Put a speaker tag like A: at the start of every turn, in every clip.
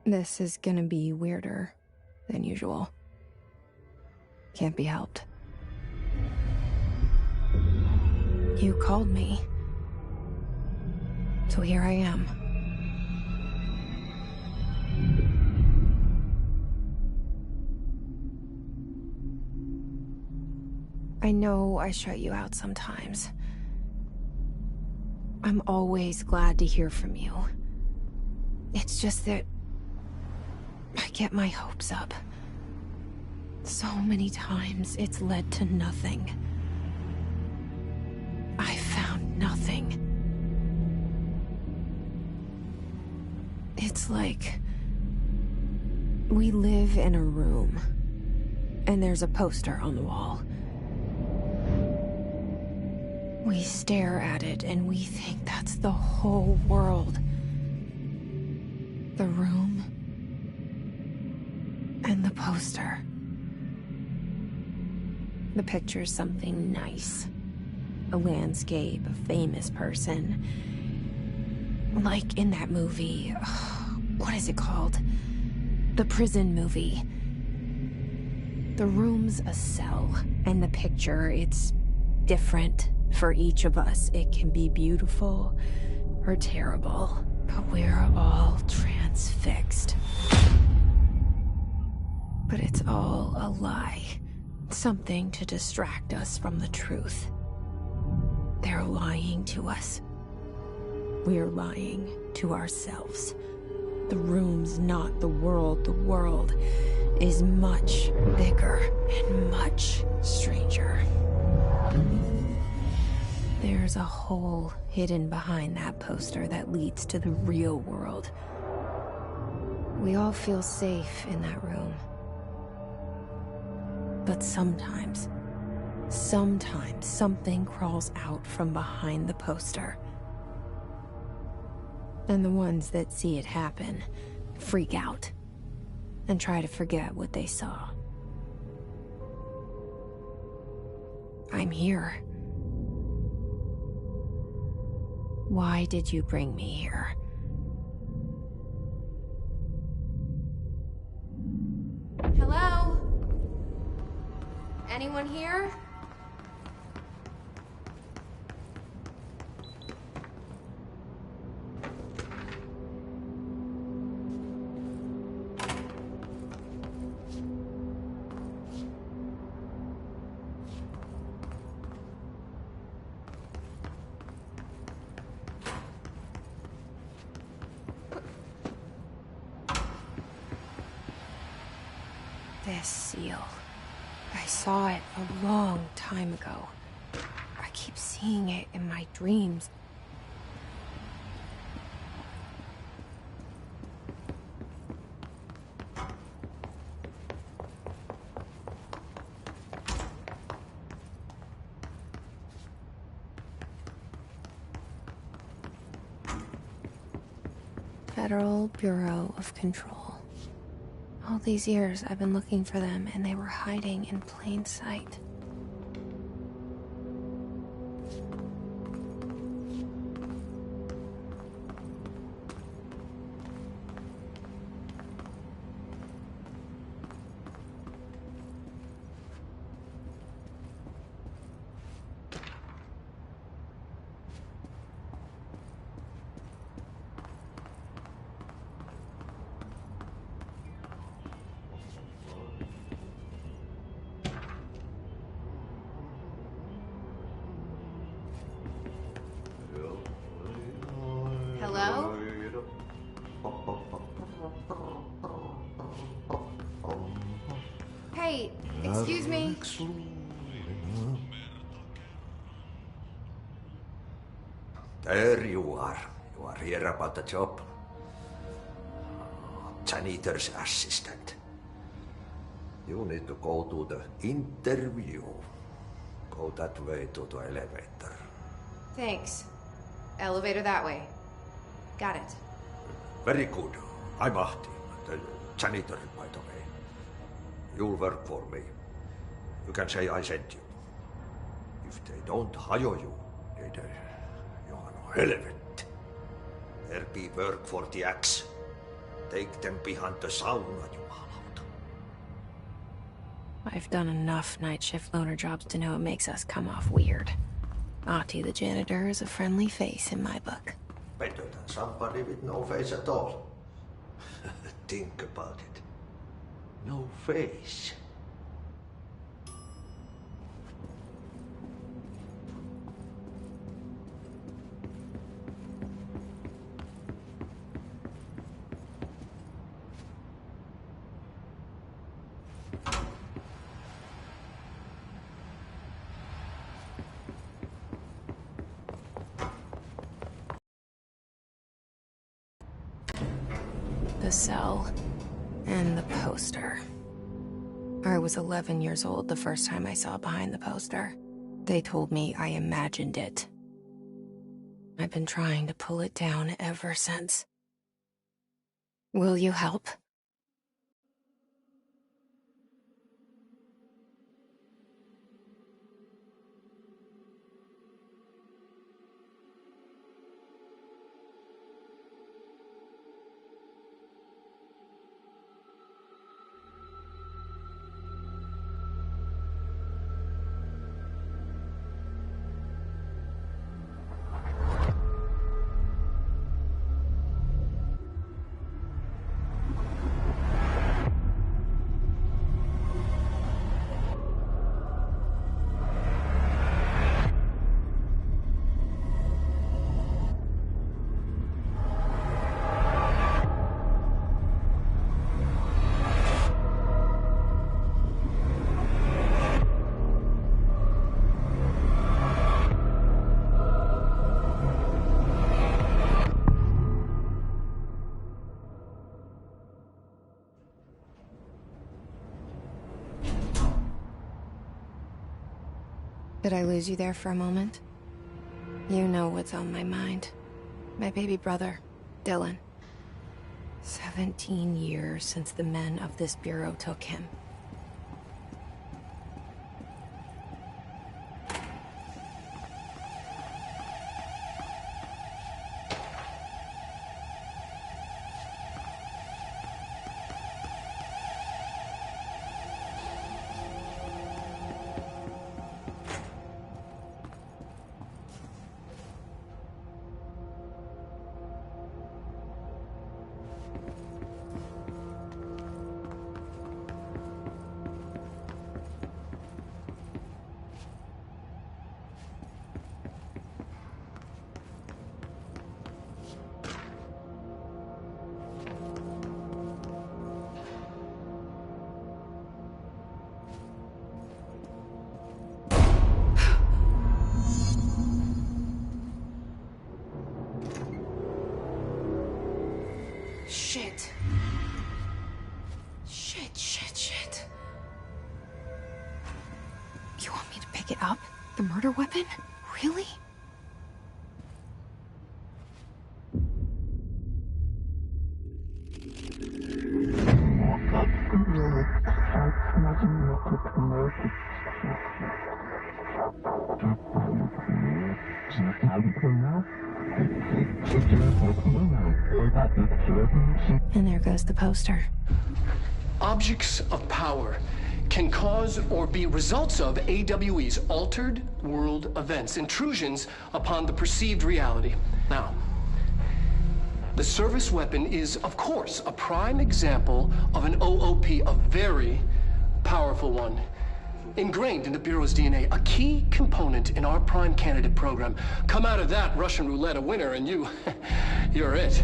A: This is gonna be weirder than usual. Can't be helped. You called me. So here I am. I know I shut you out sometimes. I'm always glad to hear from you. It's just that I get my hopes up. So many times it's led to nothing. I found nothing. It's like we live in a room, and there's a poster on the wall. We stare at it and we think that's the whole world. The room and the poster. The picture's something nice. A landscape, a famous person. Like in that movie, what is it called? The prison movie. The room's a cell, and the picture, it's different for each of us. It can be beautiful or terrible, but we're all transfixed. But it's all a lie. Something to distract us from the truth. They're lying to us. We're lying to ourselves. The room's not the world. The world is much bigger and much stranger. There's a hole hidden behind that poster that leads to the real world. We all feel safe in that room. But sometimes something crawls out from behind the poster. And the ones that see it happen freak out and try to forget what they saw. I'm here. Why did you bring me here? Hello? Anyone here? This seal. I saw it a long time ago. I keep seeing it in my dreams. Federal Bureau of Control. All these years I've been looking for them, and they were hiding in plain sight. Hello? Hey, excuse me.
B: There you are. You are here about the job. Janitor's assistant. You need to go to the interview. Go that way to the elevator.
A: Thanks. Elevator that way. Got it.
B: Very good. I'm Ahti, the janitor, by the way. You'll work for me. You can say I sent you. If they don't hire you, you are no helvet. There be work for the axe. Take them behind the sauna, jumalauta.
A: I've done enough night shift loner jobs to know it makes us come off weird. Ahti the janitor is a friendly face in my book.
B: Better than somebody with no face at all. Think about it. No face.
A: The cell. And the poster. I was 11 years old the first time I saw behind the poster. They told me I imagined it. I've been trying to pull it down ever since. Will you help? Did I lose you there for a moment? You know what's on my mind. My baby brother, Dylan. 17 years since the men of this bureau took him. Shit. Shit. You want me to pick it up? The murder weapon? Really? And there goes the poster.
C: Objects of power can cause or be results of AWE's altered world events, intrusions upon the perceived reality. Now, the service weapon is, of course, a prime example of an OOP, a very powerful one. Ingrained in the Bureau's DNA, a key component in our prime candidate program. Come out of that Russian roulette a winner and you're it.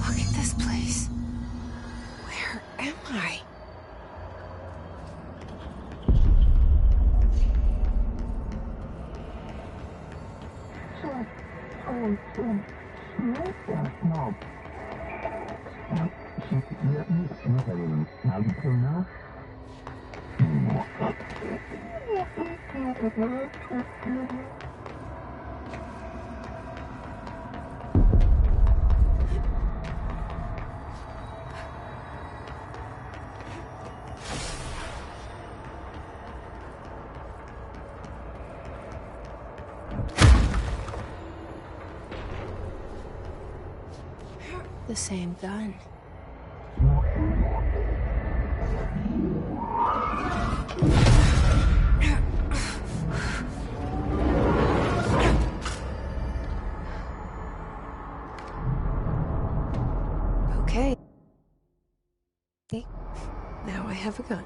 A: Look at this place. Where am I? The same gun. Okay. Now I have a gun.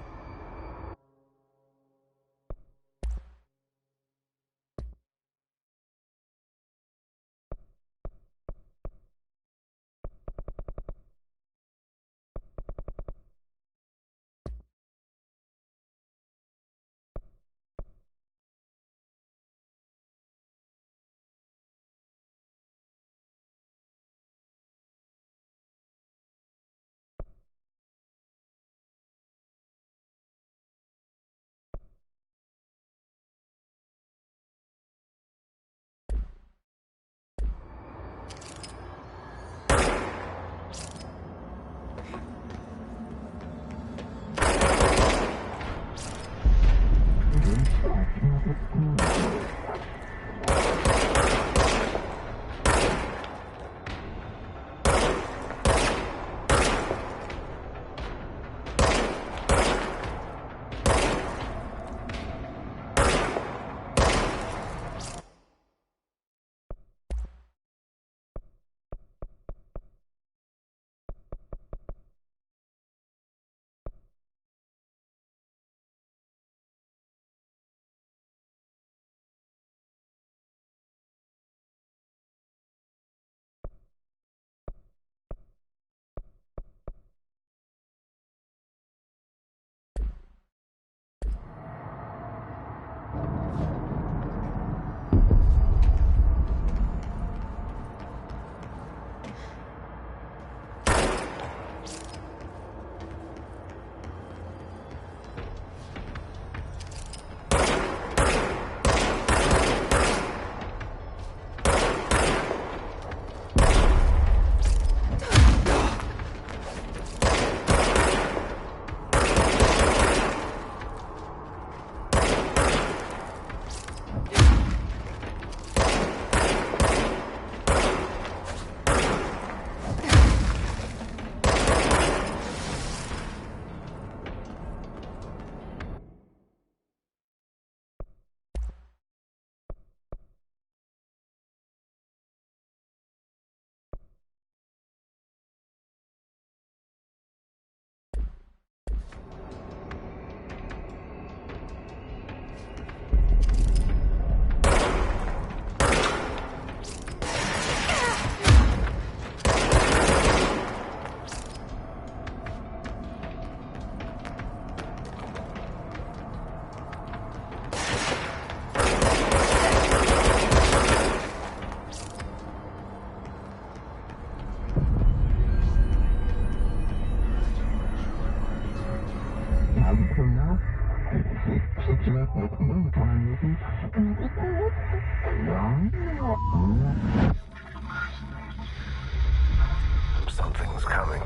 D: Something's coming.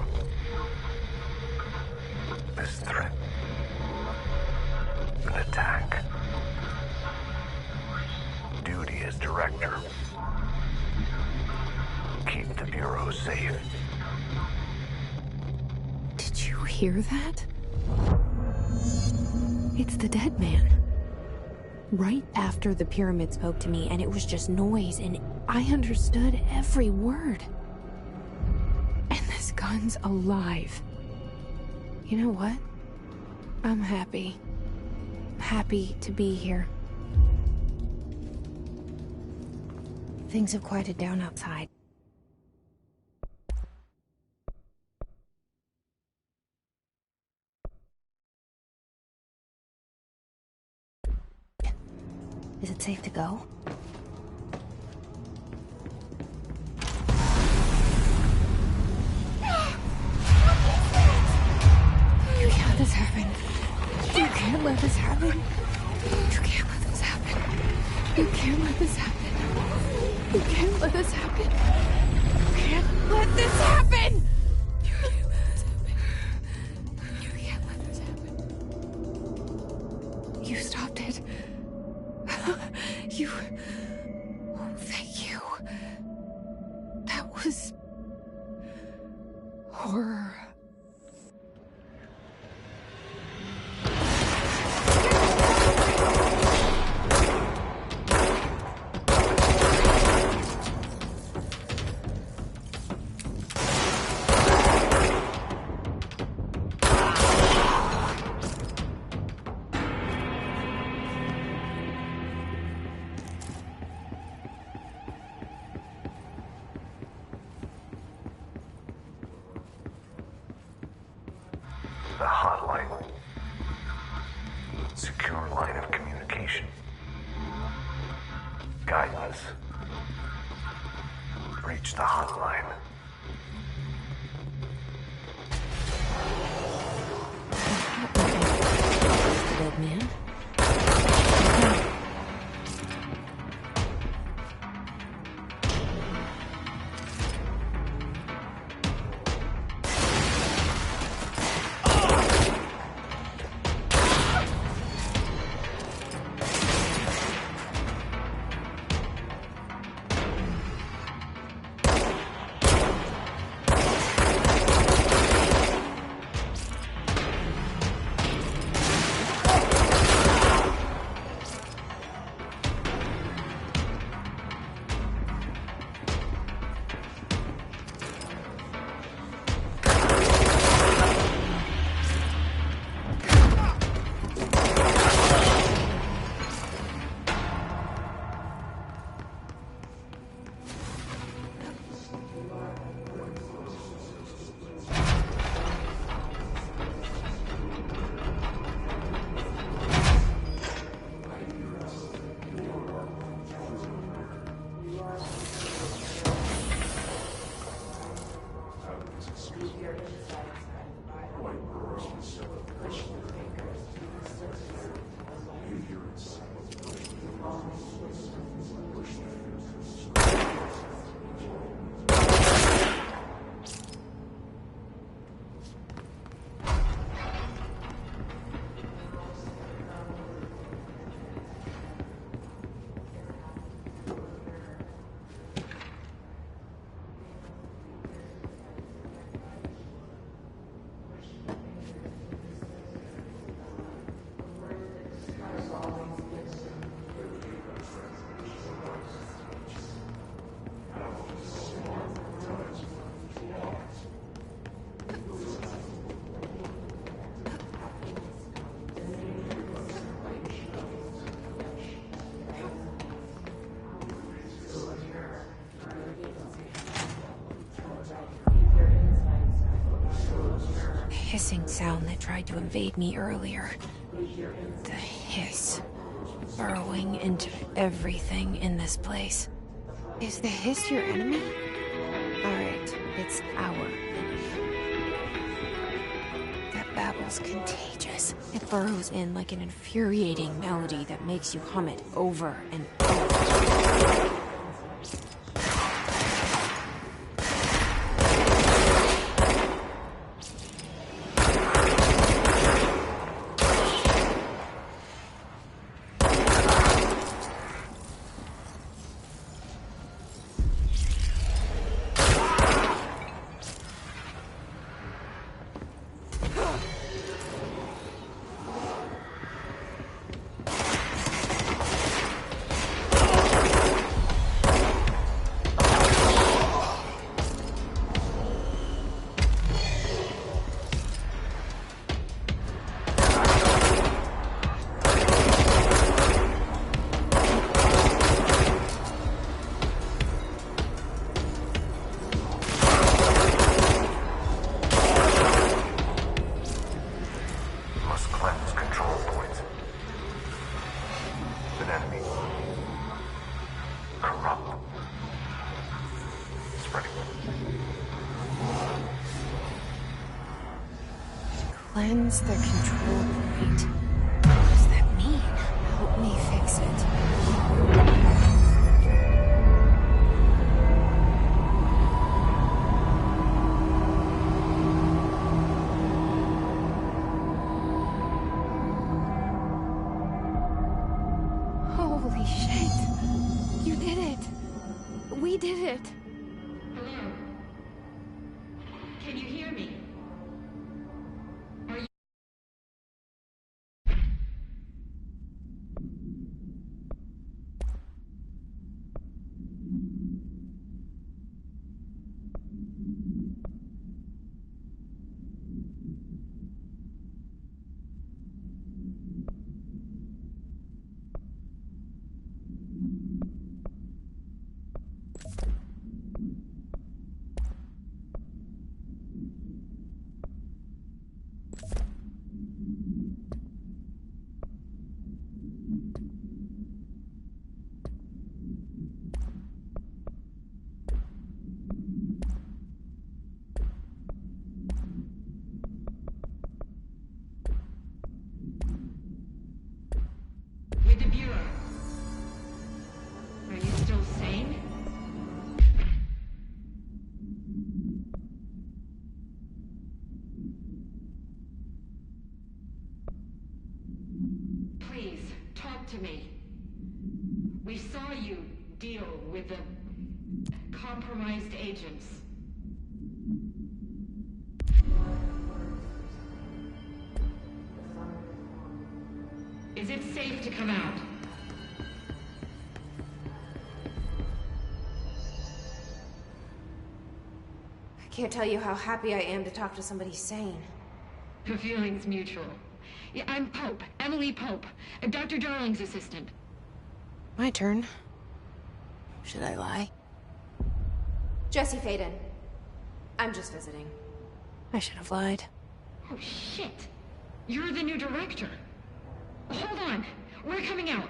D: This threat. An attack. Duty as director. Keep the Bureau safe.
A: Did you hear that? It's the dead man. Right after the pyramid spoke to me, and it was just noise, and I understood every word. And this gun's alive. You know what? I'm happy. Happy to be here. Things have quieted down outside. Is it safe to go? You can't let this happen. You can't let this happen. You can't let this happen. You can't let this happen. You can't let this happen. You can't let this happen! You can't let this happen. You can't let this happen. You stopped it. You horror.
D: The hotline. Secure line of communication. Guidance. Reach the hotline.
A: Dead man. Hissing sound that tried to invade me earlier. The hiss. Burrowing into everything in this place. Is the hiss your enemy? Alright, it's our enemy. That babble's contagious. It burrows in like an infuriating melody that makes you hum it over and over. Cleanse the control point. What does that mean? Help me fix it. Holy shit! You did it! We did it! Can you hear me? Are you... With the Bureau. Are you still sane? Please, talk to me. We saw you deal with the compromised agents. Is it safe to come out?
E: I can't tell you how happy I am to talk to somebody sane.
A: The feeling's mutual. Yeah, I'm Pope, Emily Pope, Dr. Darling's assistant.
E: My turn. Should I lie? Jesse Faden. I'm just visiting. I should have lied.
A: Oh, shit. You're the new director. Hold on. We're coming out.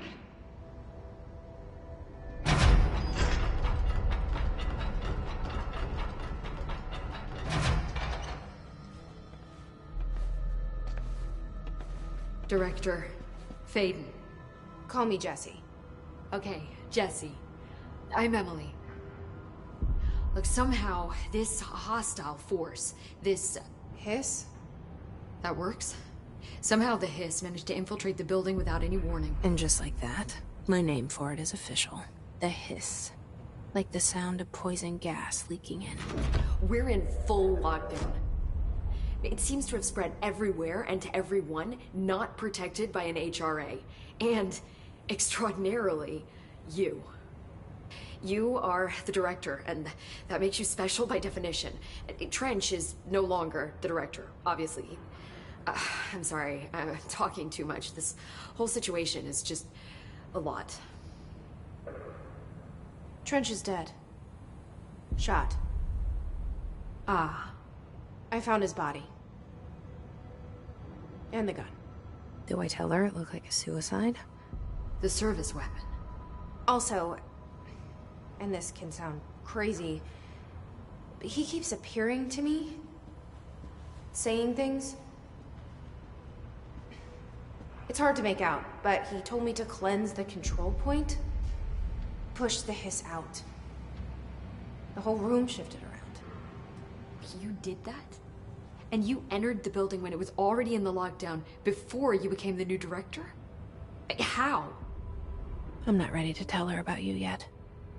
F: Director Faden.
E: Call me Jesse.
F: Okay, Jesse. I'm Emily. Look, somehow this hostile force, this...
E: Hiss?
F: That works? Somehow the Hiss managed to infiltrate the building without any warning.
E: And just like that, my name for it is official. The Hiss. Like the sound of poison gas leaking in.
F: We're in full lockdown. It seems to have spread everywhere and to everyone not protected by an HRA. And, extraordinarily, you. You are the director, and that makes you special by definition. Trench is no longer the director, obviously. I'm sorry, I'm talking too much. This whole situation is just a lot.
E: Trench is dead. Shot.
F: Ah.
E: I found his body. And the gun.
A: Do I tell her it looked like a suicide?
F: The service weapon.
E: Also, and this can sound crazy, but he keeps appearing to me. Saying things. It's hard to make out, but he told me to cleanse the control point. Push the Hiss out. The whole room shifted around.
F: You did that? And you entered the building when it was already in the lockdown before you became the new director? How?
A: I'm not ready to tell her about you yet.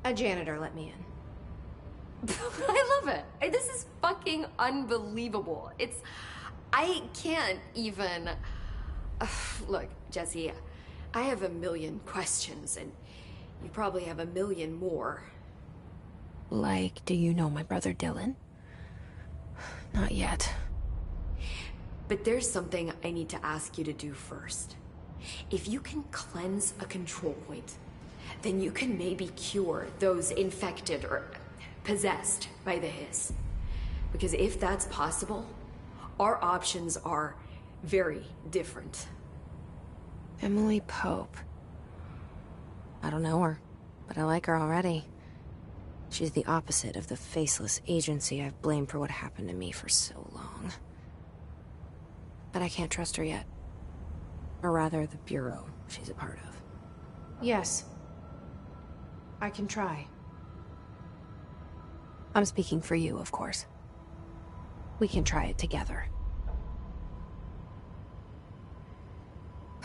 E: A janitor let me in.
F: I love it. This is fucking unbelievable. I can't even... Look, Jesse, I have a million questions, and you probably have a million more.
A: Like, do you know my brother Dylan? Not yet.
F: But there's something I need to ask you to do first. If you can cleanse a control point, then you can maybe cure those infected or possessed by the Hiss. Because if that's possible, our options are very different.
A: Emily Pope. I don't know her, but I like her already. She's the opposite of the faceless agency I've blamed for what happened to me for so long. But I can't trust her yet. Or rather, the Bureau she's a part of.
E: Yes. I can try.
A: I'm speaking for you, of course. We can try it together.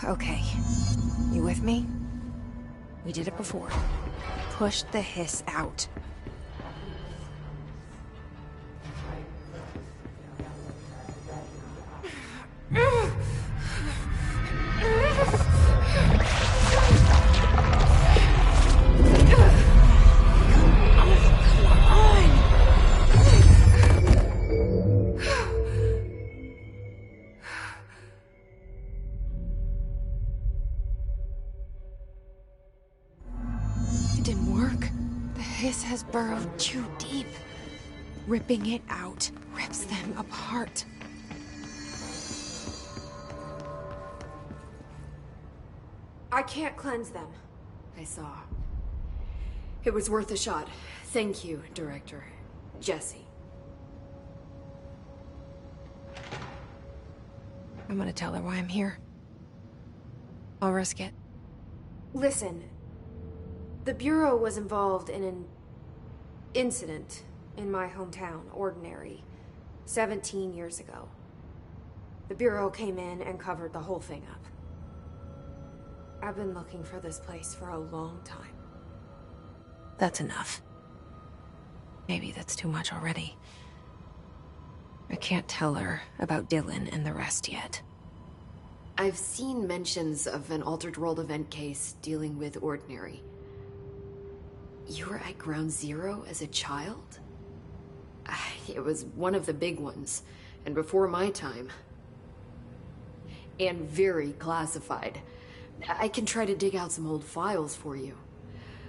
A: Okay. You with me? We did it before. Push the Hiss out. has burrowed too deep. Ripping it out rips them apart.
E: I can't cleanse them.
F: I saw. It was worth a shot. Thank you, Director. Jesse.
A: I'm gonna tell her why I'm here. I'll risk it.
E: Listen, the Bureau was involved in an incident in my hometown, Ordinary, 17 years ago. The Bureau came in and covered the whole thing up. I've been looking for this place for a long time.
A: That's enough. Maybe that's too much already. I can't tell her about Dylan and the rest yet.
F: I've seen mentions of an Altered World event case dealing with Ordinary. You were at Ground Zero as a child? It was one of the big ones, and before my time. And very classified. I can try to dig out some old files for you.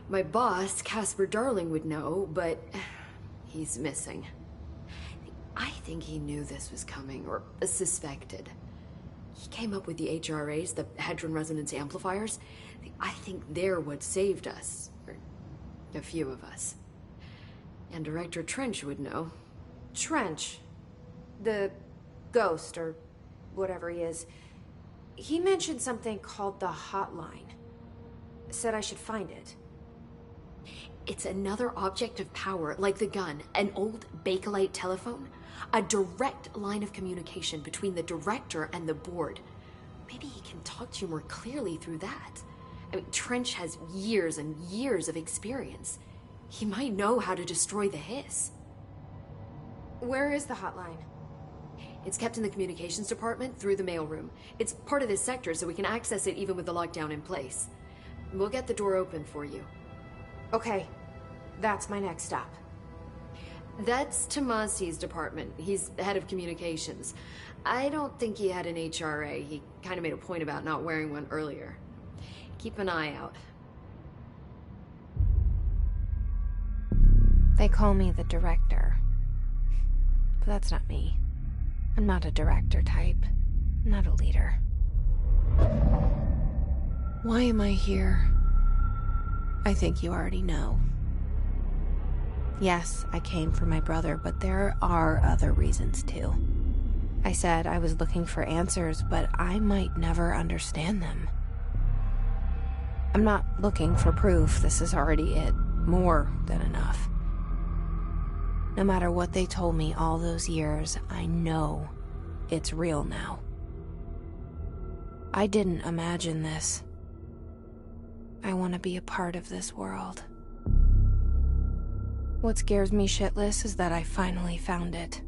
F: My boss, Casper Darling, would know, but he's missing. I think he knew this was coming, or suspected. He came up with the HRAs, the Hadron Resonance Amplifiers. I think they're what saved us. Or a few of us. And Director Trench would know.
E: Trench, the ghost, or whatever he is, he mentioned something called the Hotline. Said I should find it.
F: It's another object of power, like the gun, an old Bakelite telephone. A direct line of communication between the director and the board. Maybe he can talk to you more clearly through that. I mean, Trench has years and years of experience. He might know how to destroy the Hiss.
E: Where is the hotline?
F: It's kept in the communications department through the mailroom. It's part of this sector, so we can access it even with the lockdown in place. We'll get the door open for you.
E: Okay, that's my next stop.
F: That's Tomasi's department. He's the head of communications. I don't think he had an HRA. He kind of made a point about not wearing one earlier. Keep an eye out.
A: They call me the director. But that's not me. I'm not a director type. I'm not a leader. Why am I here? I think you already know. Yes, I came for my brother, but there are other reasons too. I said I was looking for answers, but I might never understand them. I'm not looking for proof. This is already it. More than enough. No matter what they told me all those years, I know it's real now. I didn't imagine this. I want to be a part of this world. What scares me shitless is that I finally found it.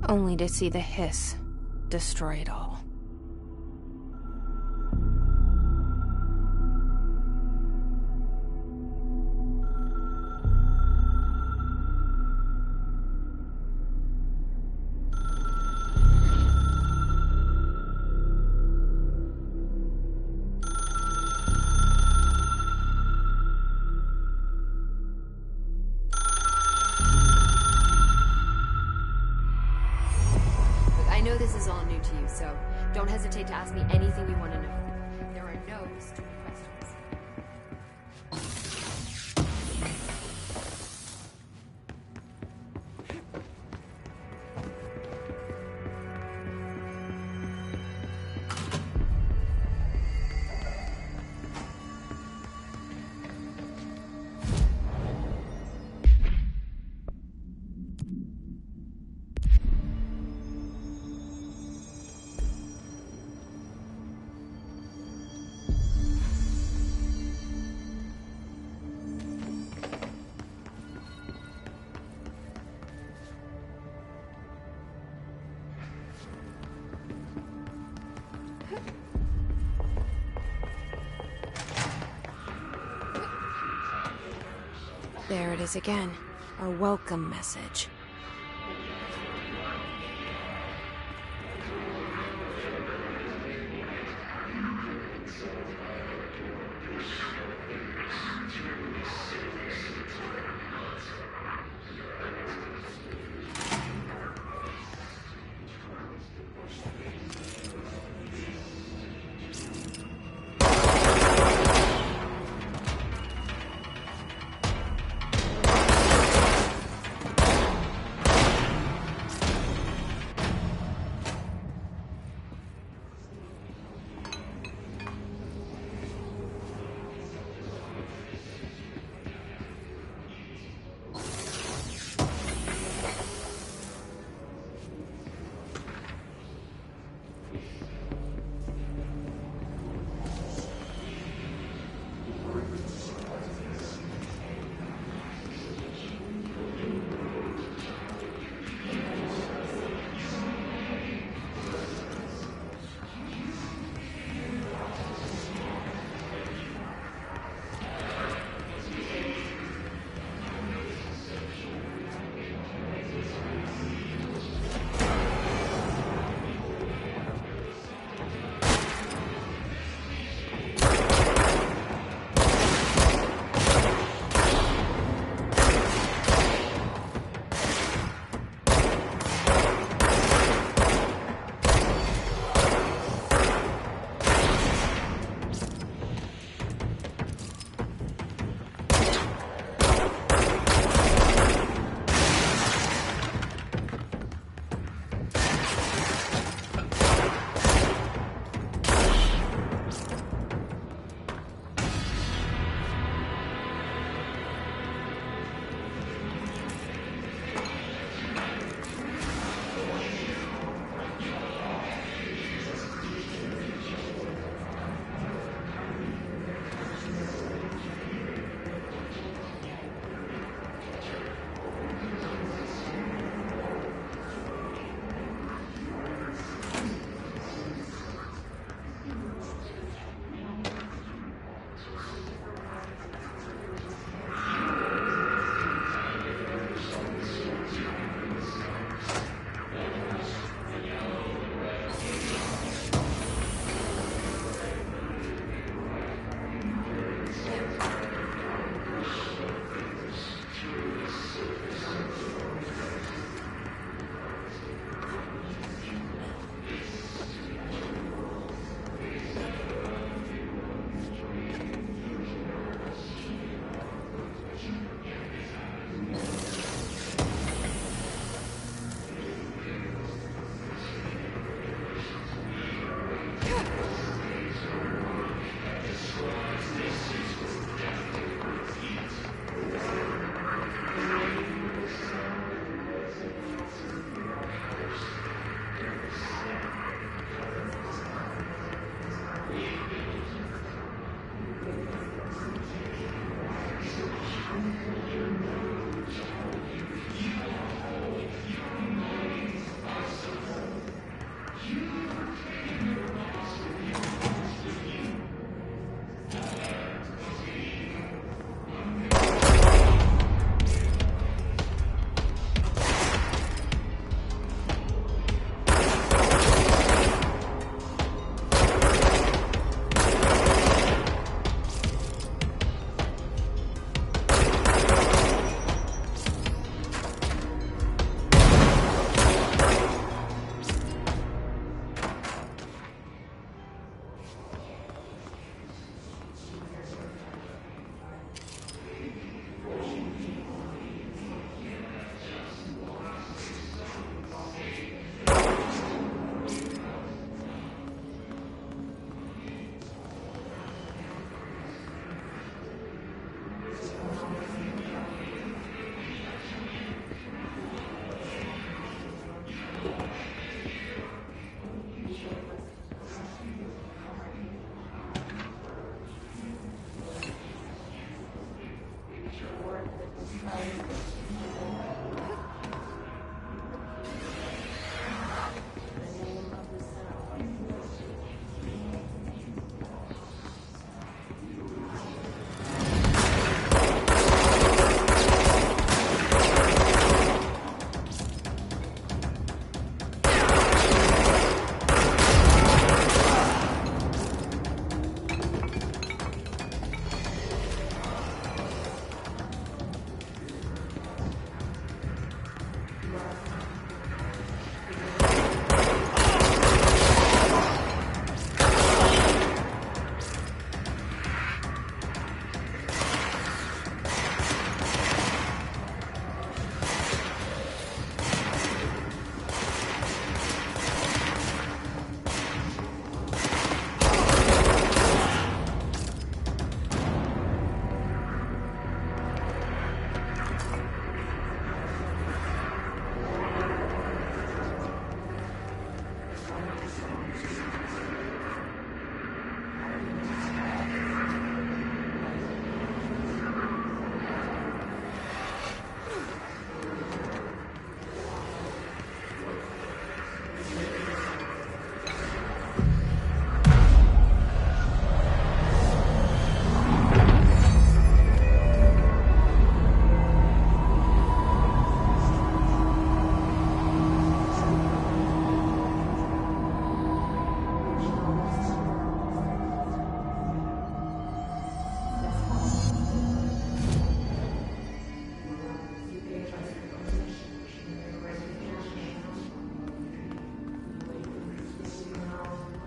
A: Only to see the Hiss destroy it all.
F: So don't hesitate to ask me anything you want to know. There are no stupid questions.
A: There it is again. Our welcome message.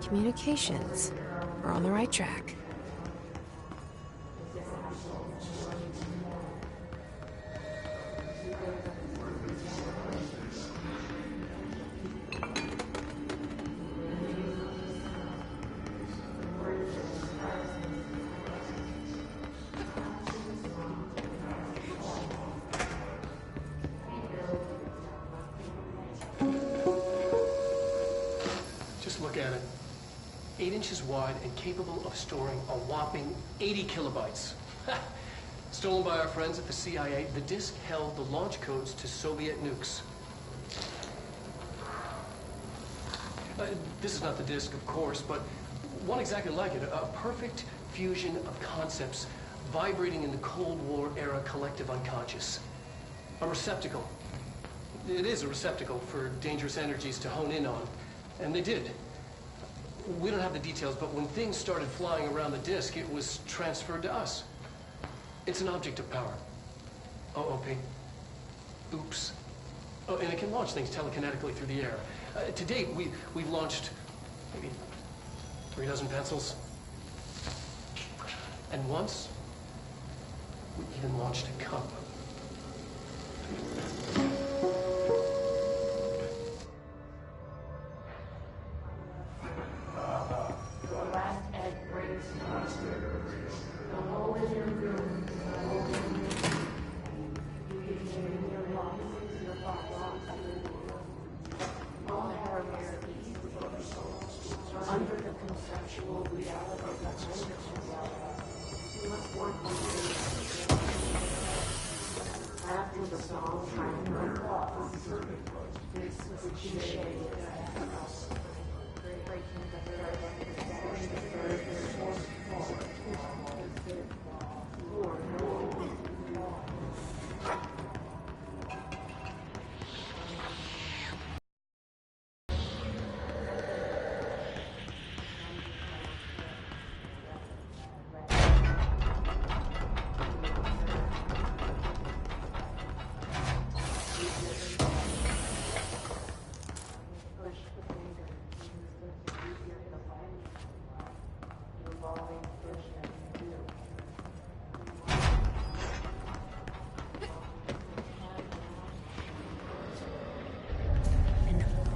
A: Communications. We're on the right track.
C: Just look at it. 8 inches wide and capable of storing a whopping 80 kilobytes. Stolen by our friends at the CIA, the disk held the launch codes to Soviet nukes. This is not the disk, of course, but one exactly like it. A perfect fusion of concepts vibrating in the Cold War era collective unconscious. A receptacle. It is a receptacle for dangerous energies to hone in on. And they did. We don't have the details, but when things started flying around the disk, it was transferred to us. It's an object of power. OOP. Oops. Oh, and it can launch things telekinetically through the air. To date, we've launched maybe 3 dozen pencils. And once, we even launched a cup.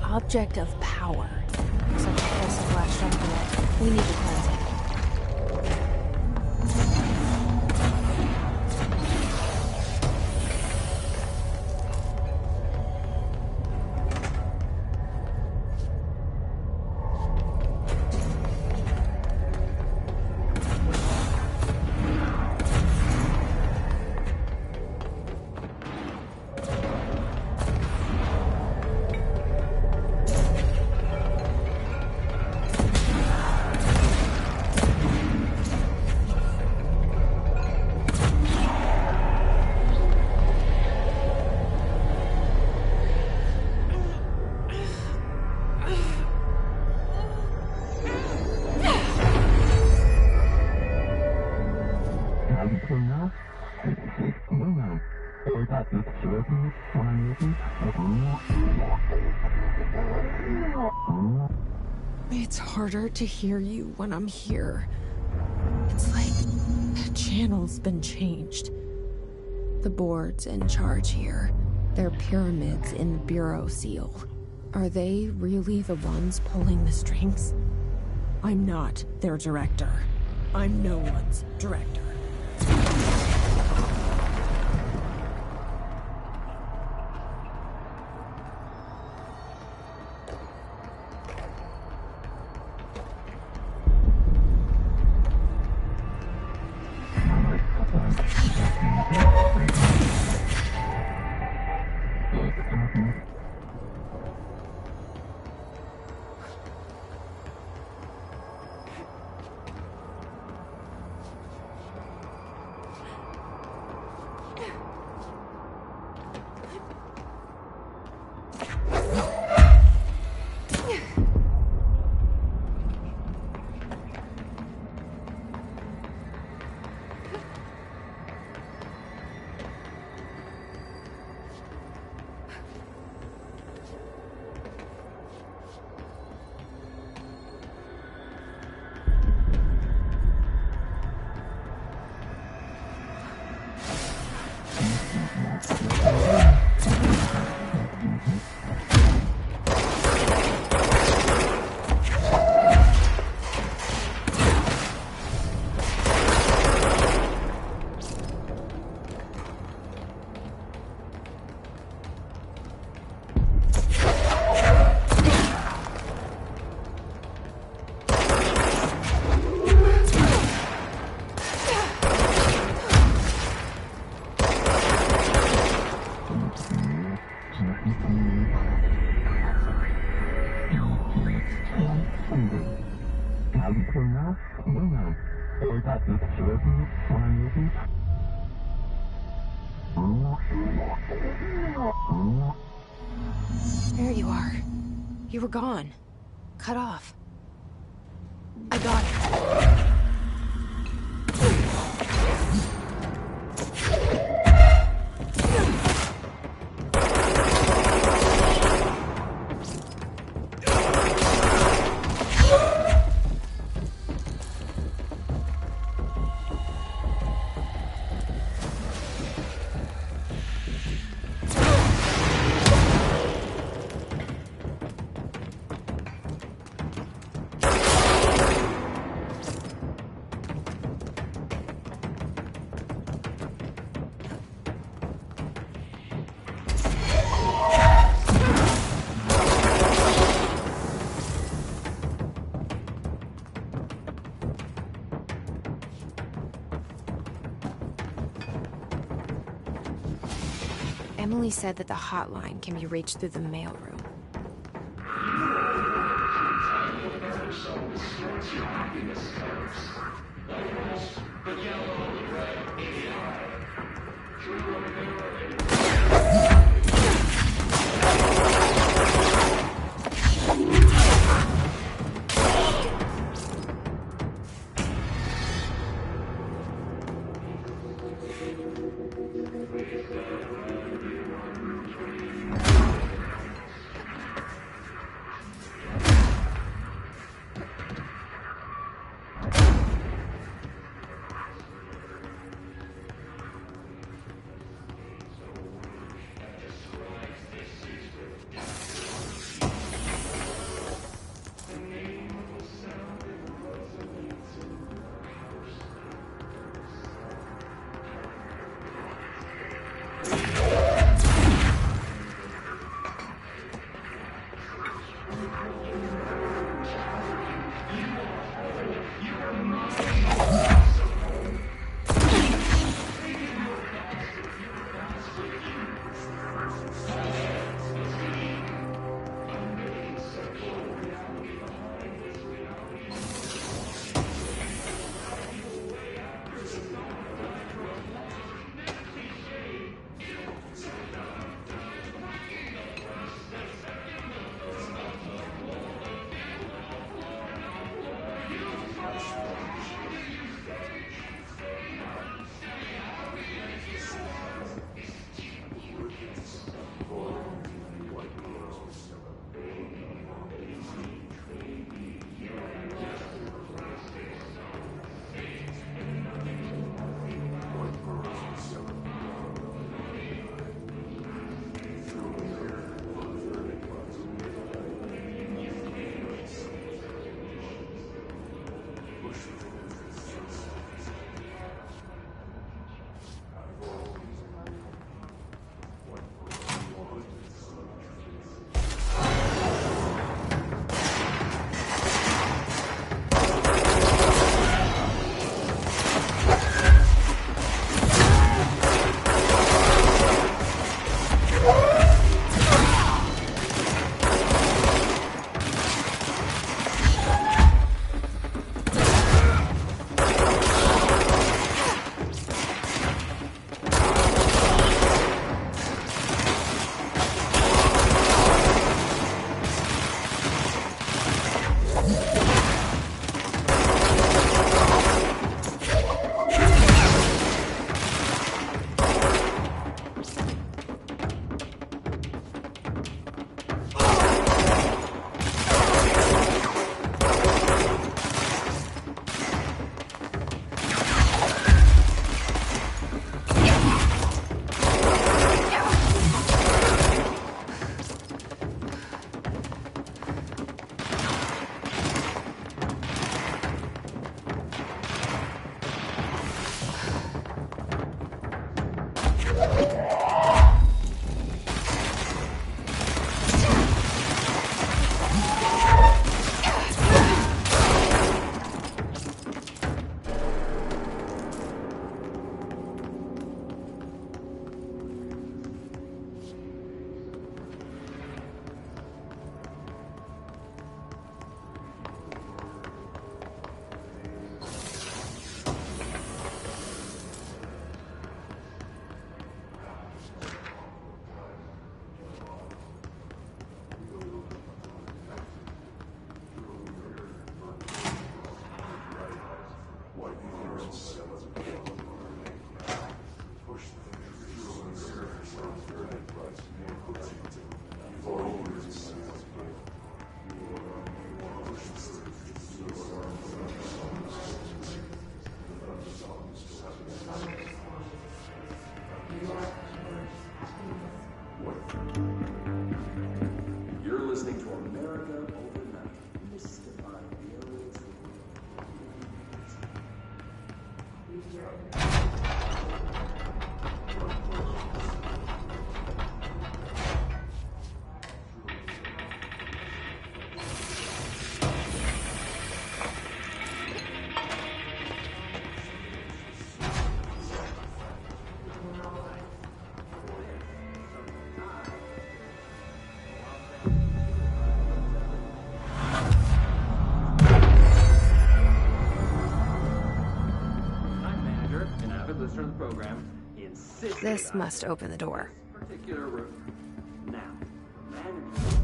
A: Object of power. Looks like the pulse has latched onto it. We need to cleanse it. It's harder to hear you when I'm here. It's like the channel's been changed. The board's in charge here. They're pyramids in the Bureau seal. Are they really the ones pulling the strings? I'm not their director. I'm no one's director. There you are. You were gone. Cut off. I got it. Emily said that the hotline can be reached through the mailroom.
G: program insisted
A: This
G: on
A: must open the door.
G: this particular route. Now, management.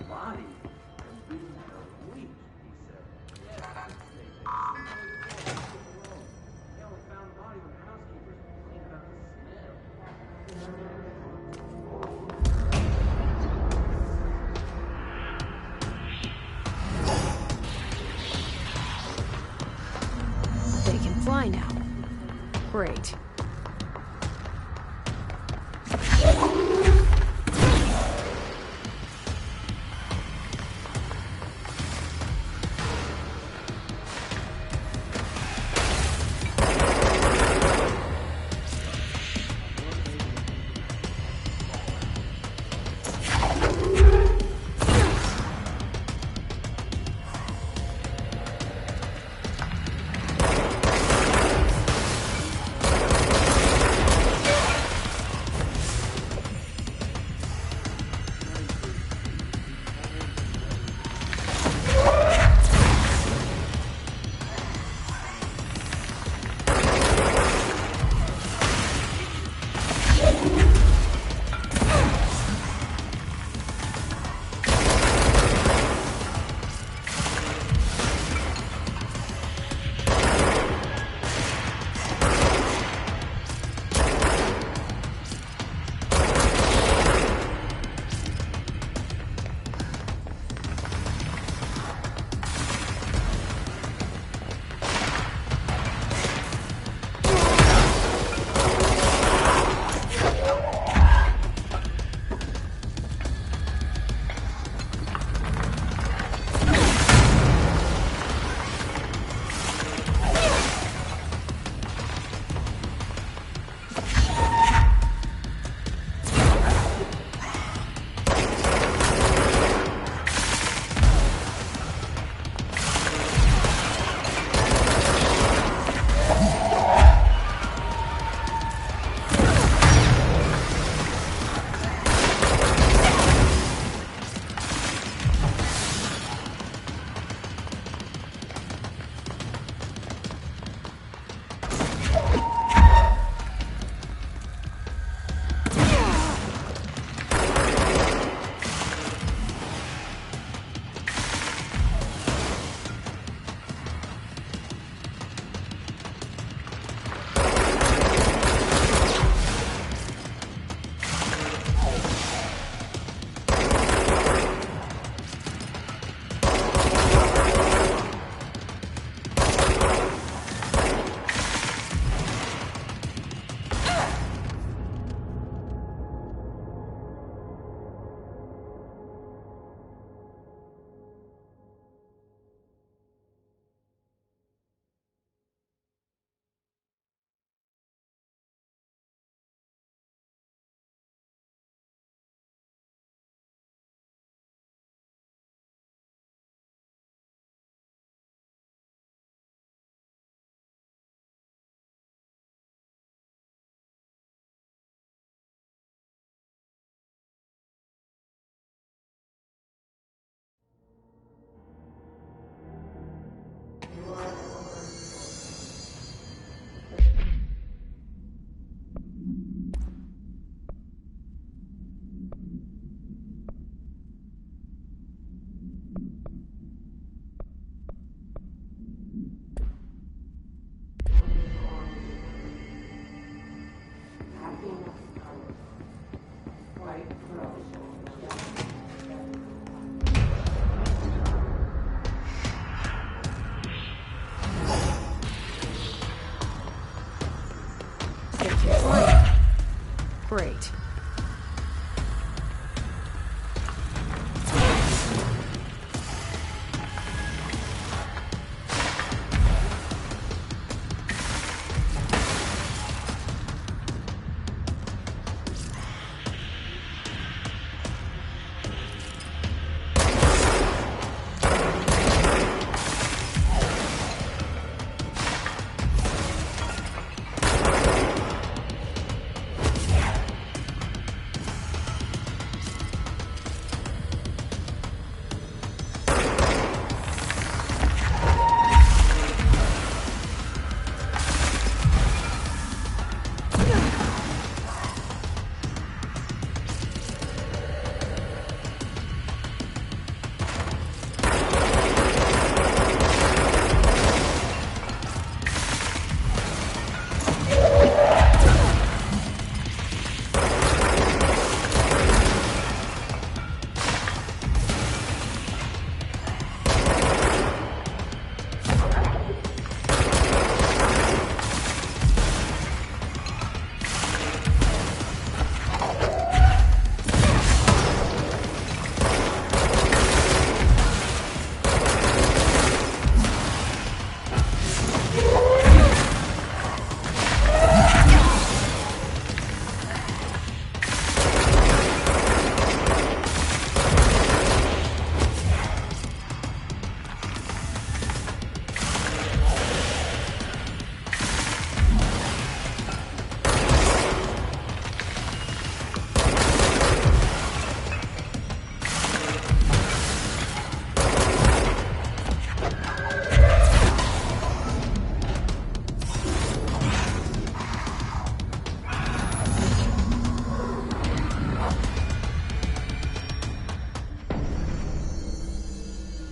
G: Body has been a week, he said. Yes, they only found the body when housekeepers cleaned up the smell.
A: They can fly now. Great.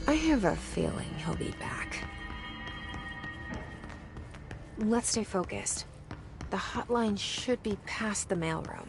A: I have a feeling he'll be back. Let's stay focused. The hotline should be past the mailroom.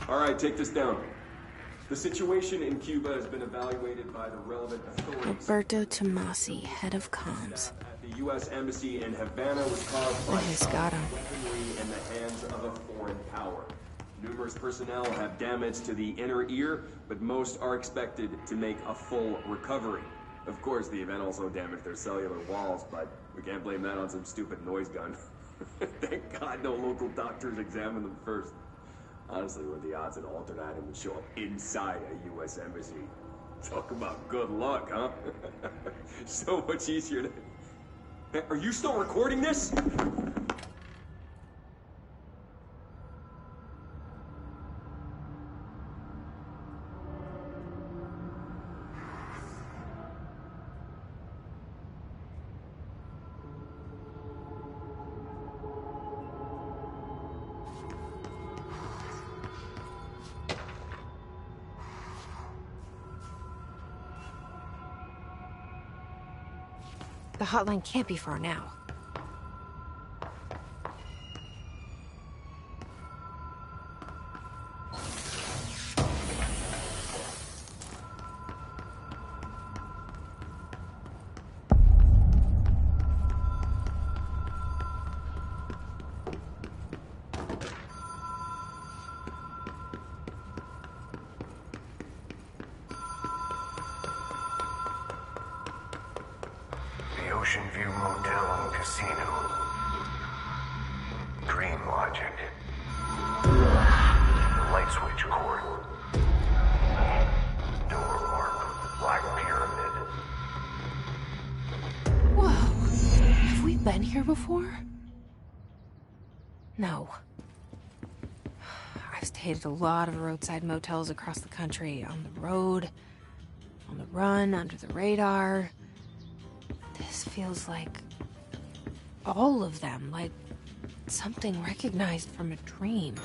H: All right, take this down. The situation in Cuba has been evaluated by the relevant authorities.
A: Alberto Tomasi, head of comms.
H: At the U.S. Embassy in Havana was caused by weaponry in the hands of a foreign power. Numerous personnel have damage to the inner ear, but most are expected to make a full recovery. Of course, the event also damaged their cellular walls, but we can't blame that on some stupid noise gun. Thank God no local doctors examined them first. Honestly, what are the odds an alternate item would show up inside a U.S. embassy? Talk about good luck, huh? So much easier to... Hey, are you still recording this?
A: The hotline can't be far now.
D: Ocean View Motel and Casino. Dream Logic. The light switch cord. Door mark. Black Pyramid.
A: Whoa. Have we been here before? No. I've stayed at a lot of roadside motels across the country. On the road, on the run, under the radar. This feels like all of them, like something recognized from a dream.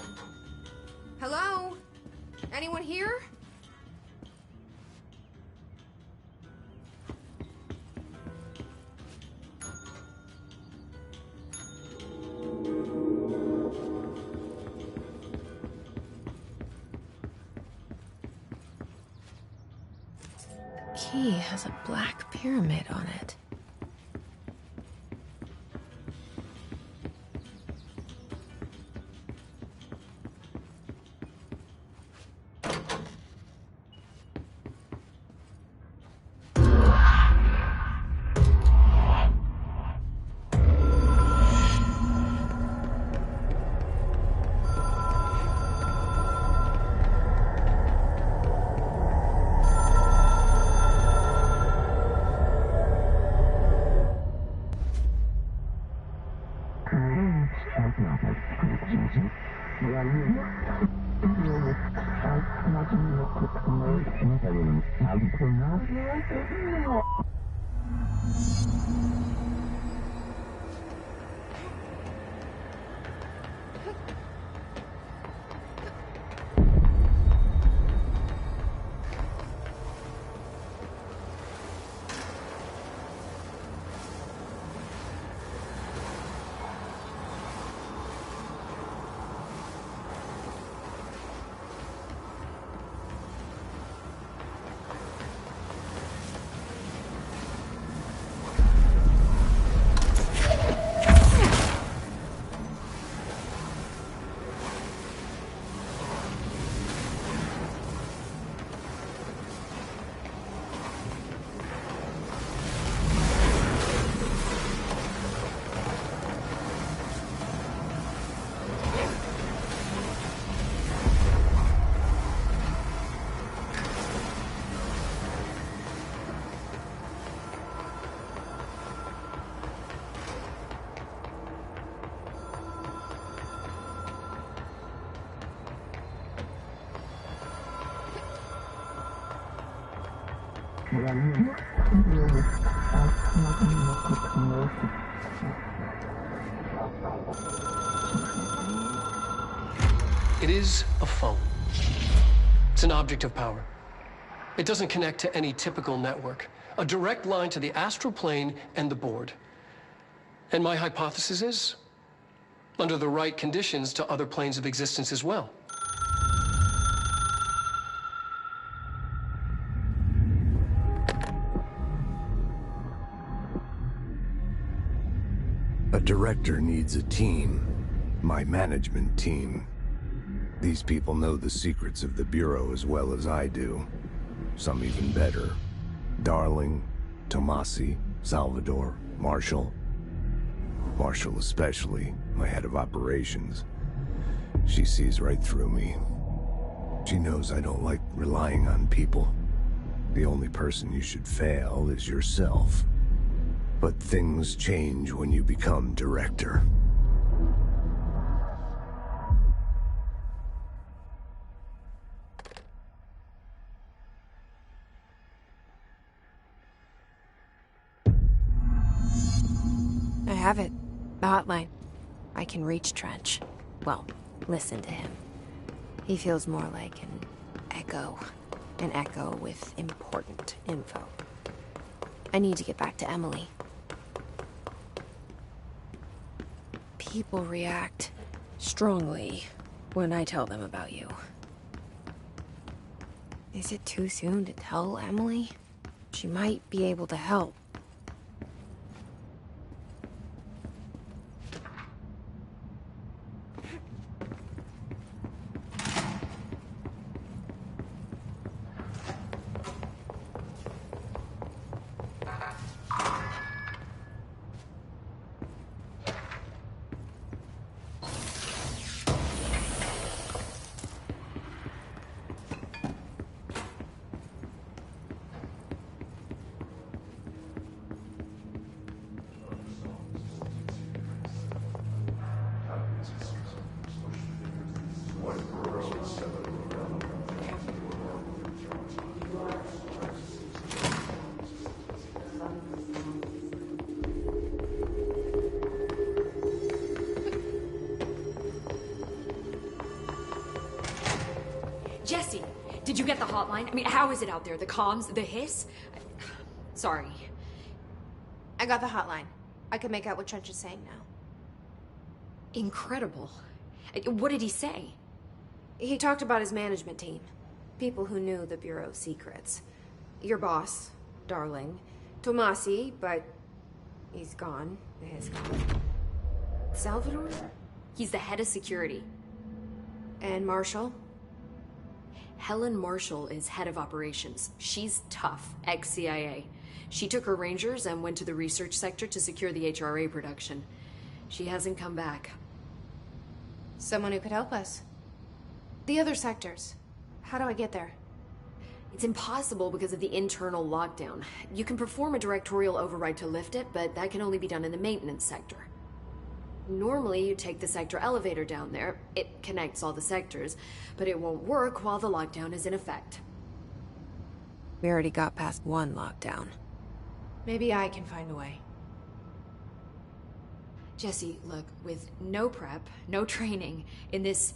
E: Hello? Anyone here?
A: Key has a black pyramid on it.
C: It is a phone. It's an object of power. It doesn't connect to any typical network. A direct line to the astral plane and the board. And my hypothesis is, under the right conditions, to other planes of existence as well.
I: A director needs a team. My management team. These people know the secrets of the Bureau as well as I do. Some even better. Darling, Tomasi, Salvador, Marshall. Marshall especially, my head of operations. She sees right through me. She knows I don't like relying on people. The only person you should fail is yourself. But things change when you become director.
A: I have it. The hotline. I can reach Trench. Well, listen to him. He feels more like an echo. An echo with important info. I need to get back to Emily. People react strongly when I tell them about you. Is it too soon to tell Emily? She might be able to help.
F: Jesse, did you get the hotline? I mean, how is it out there? The comms? The hiss? Sorry.
E: I got the hotline. I can make out what Trench is saying now.
F: Incredible. What did he say?
E: He talked about his management team. People who knew the Bureau's secrets. Your boss, Darling. Tomasi, but he's gone. The hiss gone. Salvador?
F: He's the head of security.
E: And Marshall?
F: Helen Marshall is head of operations. She's tough, ex-CIA. She took her Rangers and went to the research sector to secure the HRA production. She hasn't come back.
E: Someone who could help us. The other sectors. How do I get there?
F: It's impossible because of the internal lockdown. You can perform a directorial override to lift it, but that can only be done in the maintenance sector. Normally, you take the sector elevator down there. It connects all the sectors, but it won't work while the lockdown is in effect.
A: We already got past one lockdown.
E: Maybe I can find a way.
F: Jesse, look, with no prep, no training, in this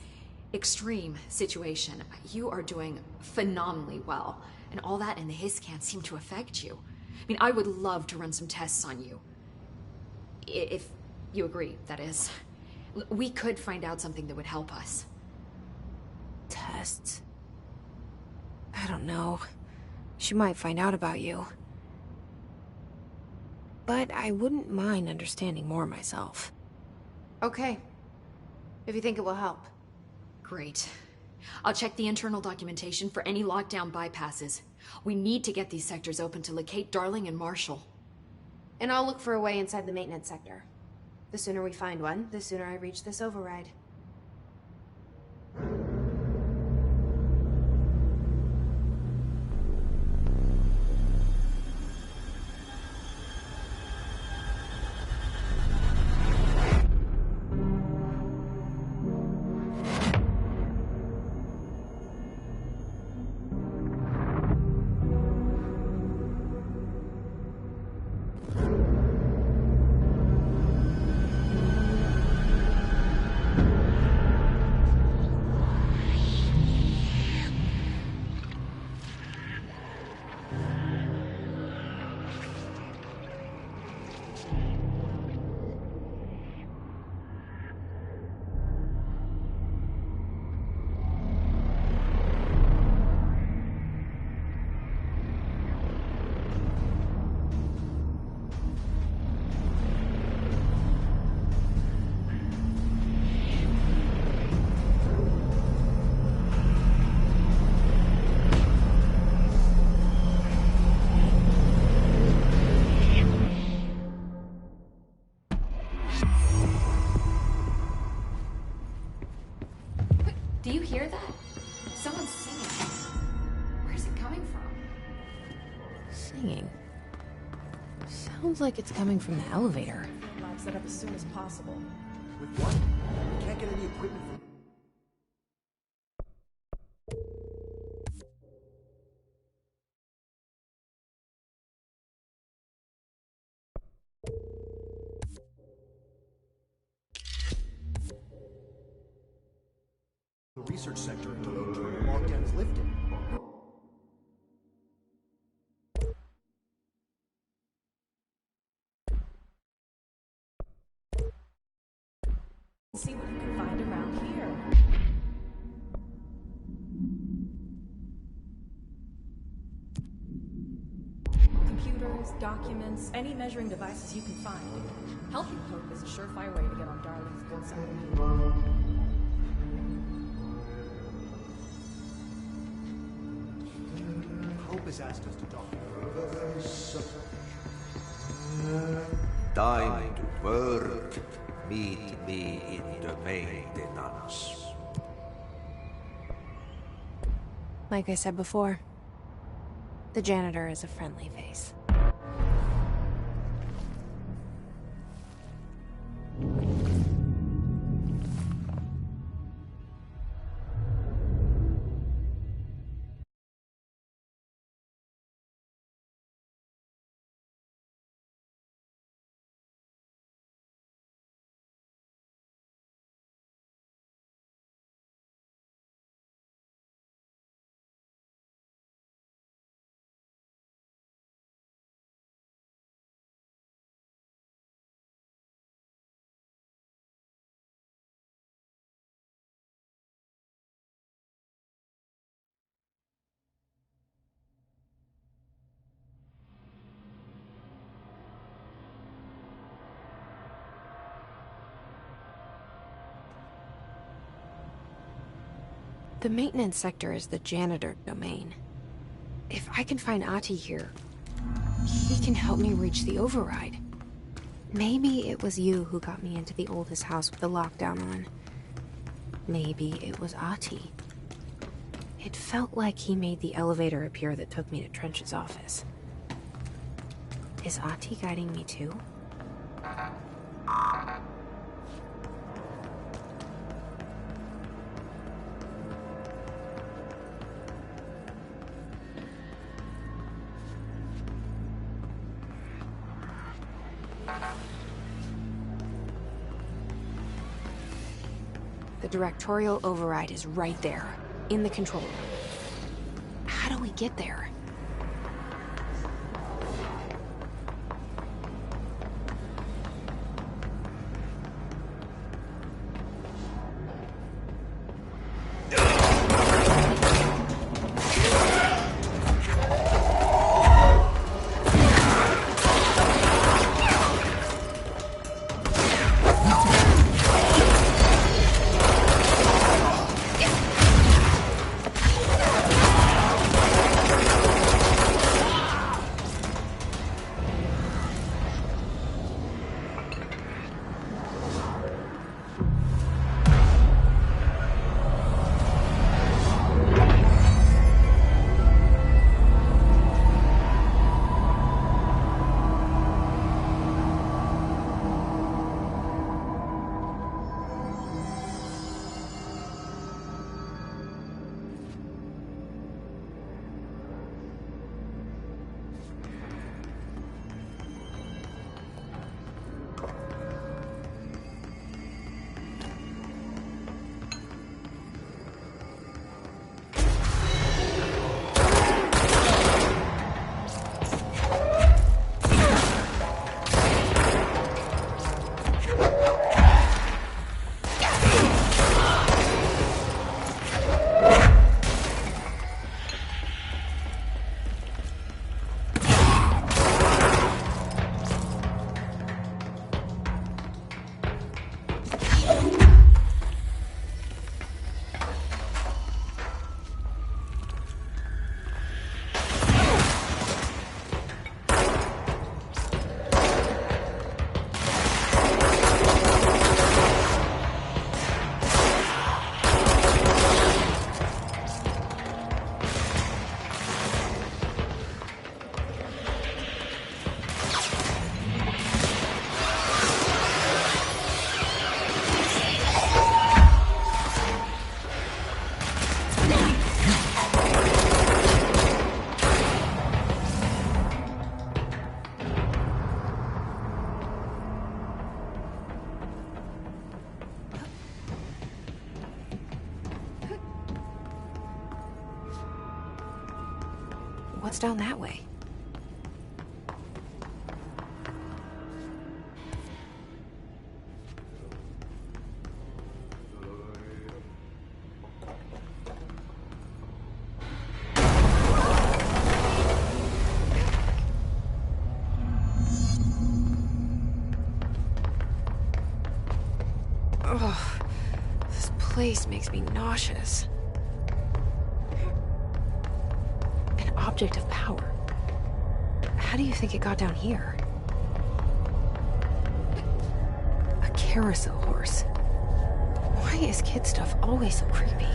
F: extreme situation, you are doing phenomenally well. And all that and the hiss can't seem to affect you. I mean, I would love to run some tests on you. If you agree, that is. We could find out something that would help us.
A: Tests? I don't know. She might find out about you. But I wouldn't mind understanding more myself.
E: Okay. If you think it will help.
F: Great. I'll check the internal documentation for any lockdown bypasses. We need to get these sectors open to locate Darling and Marshall.
E: And I'll look for a way inside the maintenance sector. The sooner we find one, the sooner I reach this override.
F: Do you hear that? Someone's singing. Where's it coming from?
A: Singing? Sounds like it's coming from the elevator.
J: Lab set up as soon as possible.
K: With what? We can't get any equipment from... the research sector until the lockdown is lifted.
J: See what you can find around here. Computers, documents, any measuring devices you can find. Helping Hope is a surefire way to get on Darling's good side.
K: Hope has asked us to talk.
B: Time to work. Meet me in the maintenance.
A: Like I said before, the janitor is a friendly face. The maintenance sector is the janitor domain. If I can find Ahti here, he can help me reach the override. Maybe it was you who got me into the oldest house with the lockdown on. Maybe it was Ahti. It felt like he made the elevator appear that took me to Trench's office. Is Ahti guiding me too? The directorial override is right there, in the control room. How do we get there? What's down that way?
E: Ugh, this place makes me nauseous.
A: An object of power. How do you think it got down here? A carousel horse. Why is kid stuff always so creepy?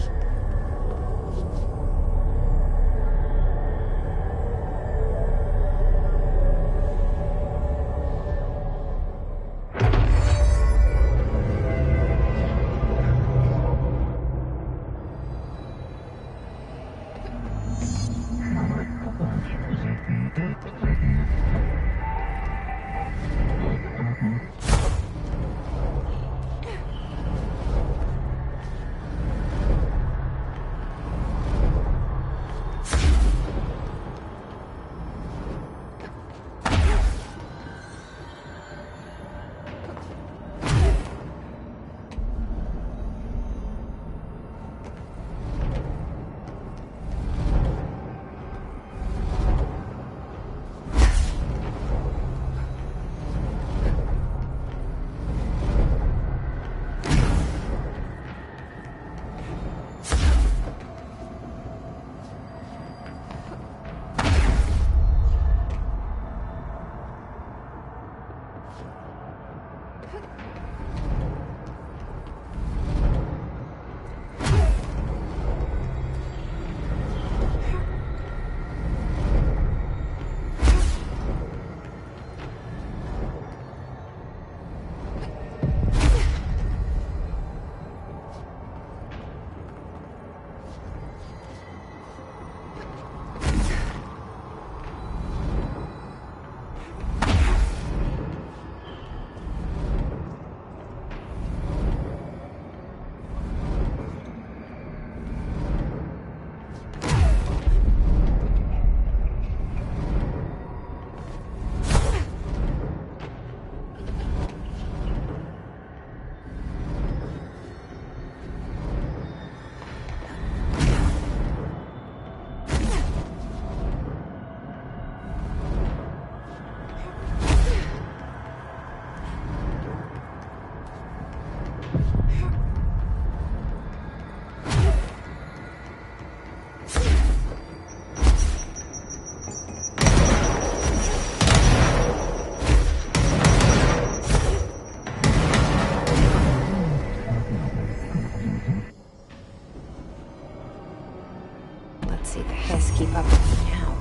A: See the Hess keep up with me now.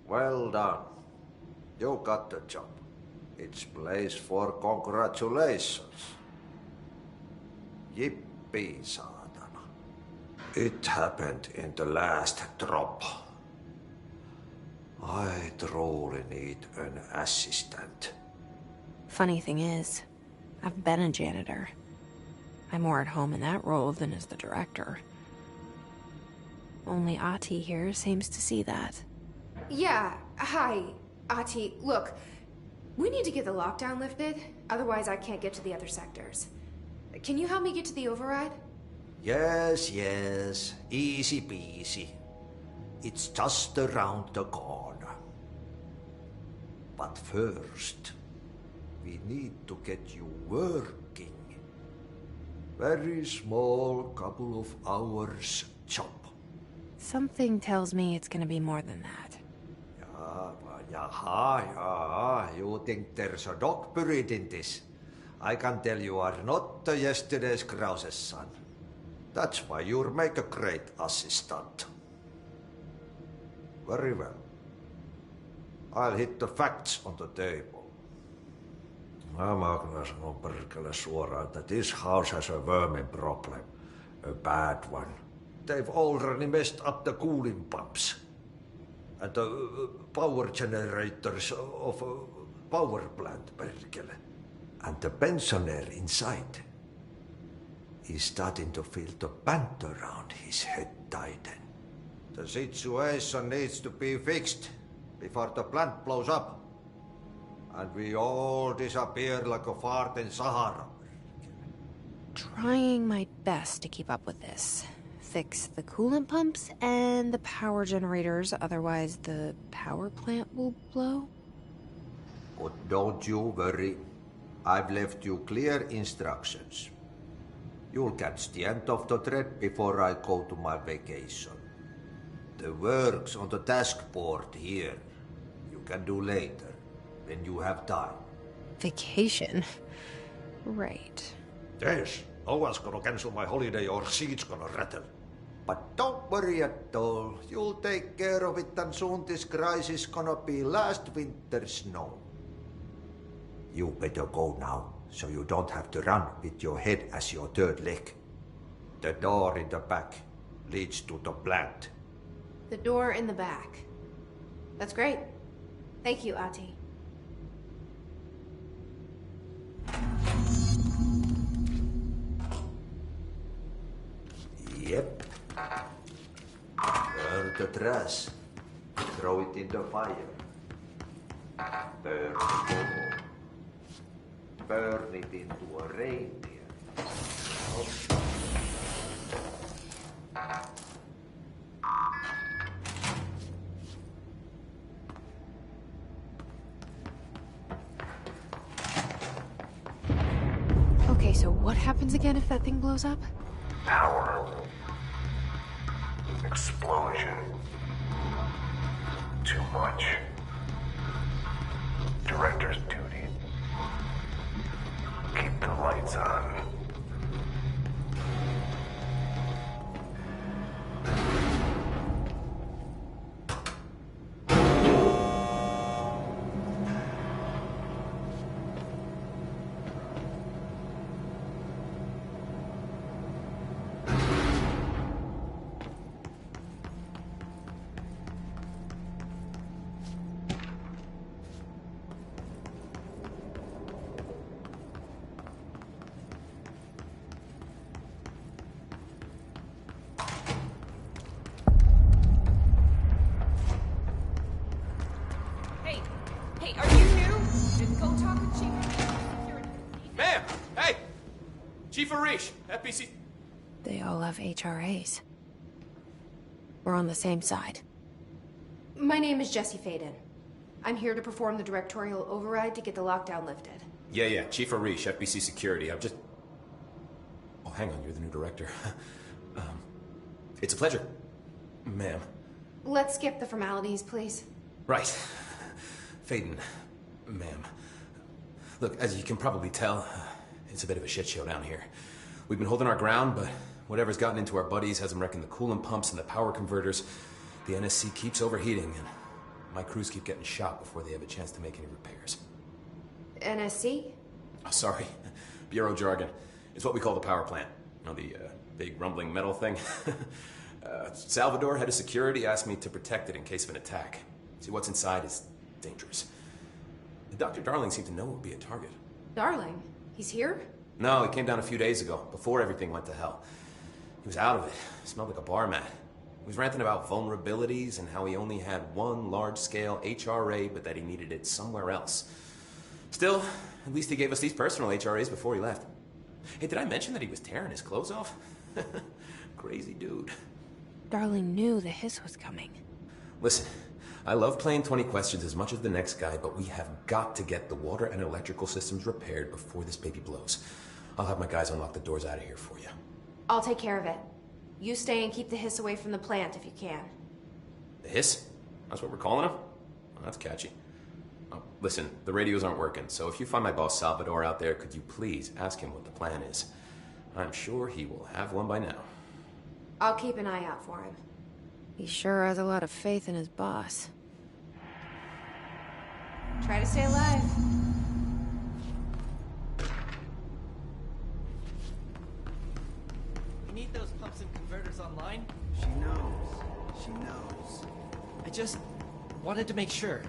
B: Well done. You got the job. It's place for congratulations. Yippee, saatana. It happened in the last drop. I truly need an assistant.
A: Funny thing is, I've been a janitor. I'm more at home in that role than as the director. Only Ahti here seems to see that.
E: Yeah, hi. Ahti, look. We need to get the lockdown lifted, otherwise I can't get to the other sectors. Can you help me get to the override?
B: Yes, yes. Easy peasy. It's just around the corner. But first, we need to get you working. Very small, couple of hours job.
A: Something tells me it's gonna be more than that.
B: Yeah. You think there's a dog buried in this? I can tell you are not yesterday's Krause's son. That's why you'll make a great assistant. Very well. I'll hit the facts on the table. Mä kyllä sanon perkele suoraan, että this house has a vermin problem. A bad one. They've already messed up the cooling pumps. And the power generators of a power plant, perkele. And the pensioner inside is starting to feel the band around his head tighten. The situation needs to be fixed before the plant blows up. And we all disappear like a fart in Sahara.
A: Trying my best to keep up with this. Fix the coolant pumps and the power generators, otherwise the power plant will blow.
B: But don't you worry. I've left you clear instructions. You'll catch the end of the thread before I go to my vacation. The work's on the task board here. You can do later, when you have time.
A: Vacation? Right.
B: Yes, no one's gonna cancel my holiday or seat's gonna rattle. But don't worry at all. You'll take care of it and soon this crisis gonna be last winter's snow. You better go now, so you don't have to run with your head as your third leg. The door in the back leads to the plant.
E: The door in the back. That's great. Thank you, Ahti.
B: Yep. Burn the trash. Throw it in the fire. Burn the coal. Burn it into a reindeer.
A: Okay, so what happens again if that thing blows up?
D: Power. Explosion. Too much. Director's duty. Keep the lights on.
L: Chief Arish, FBC...
A: They all have HRAs. We're on the same side.
E: My name is Jesse Faden. I'm here to perform the directorial override to get the lockdown lifted.
L: Yeah, Chief Arish, FBC Security. I'm just... Oh, hang on, you're the new director. It's a pleasure, ma'am.
E: Let's skip the formalities, please.
L: Right. Faden, ma'am. Look, as you can probably tell, it's a bit of a shit show down here. We've been holding our ground, but whatever's gotten into our buddies has them wrecking the coolant pumps and the power converters. The NSC keeps overheating, and my crews keep getting shot before they have a chance to make any repairs.
E: NSC?
L: Oh, sorry. Bureau jargon. It's what we call the power plant. You know, the big rumbling metal thing? Salvador, head of security, asked me to protect it in case of an attack. See, what's inside is dangerous. Dr. Darling seemed to know it would be a target.
E: Darling? He's here?
L: No, he came down a few days ago, before everything went to hell. He was out of it. Smelled like a bar mat. He was ranting about vulnerabilities and how he only had one large-scale HRA, but that he needed it somewhere else. Still, at least he gave us these personal HRAs before he left. Hey, did I mention that he was tearing his clothes off? Crazy dude.
A: Darling knew the hiss was coming.
L: Listen, I love playing 20 questions as much as the next guy, but we have got to get the water and electrical systems repaired before this baby blows. I'll have my guys unlock the doors out of here for you.
E: I'll take care of it. You stay and keep the hiss away from the plant if you can.
L: The hiss? That's what we're calling him? Well, that's catchy. Oh, listen, the radios aren't working, so if you find my boss Salvador out there, could you please ask him what the plan is? I'm sure he will have one by now.
E: I'll keep an eye out for him.
A: He sure has a lot of faith in his boss.
E: Try to stay alive.
G: You need those pumps and converters online?
K: She knows. She knows.
G: I just wanted to make sure.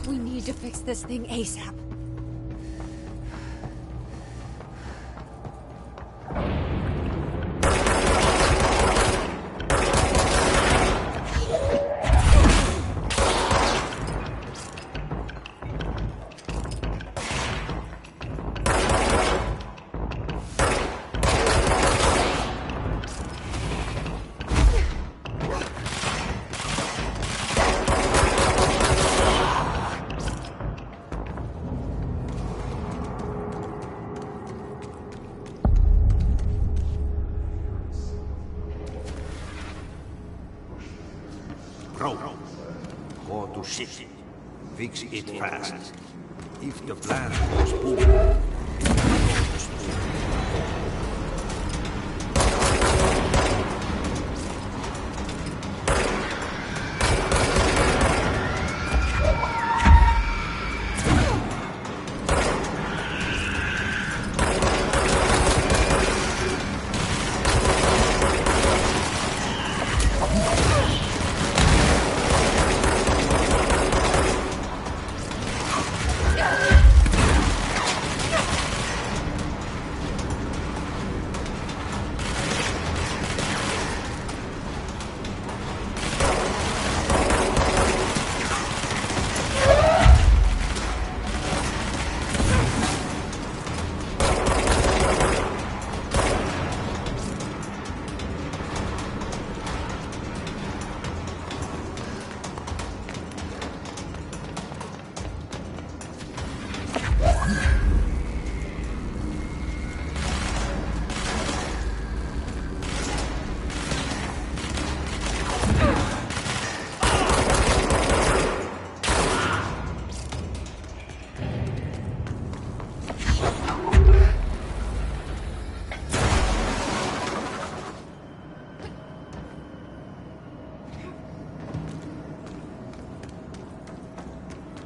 A: We need to fix this thing ASAP.
B: Bro, go to city. Fix it fast. If the plan goes boom,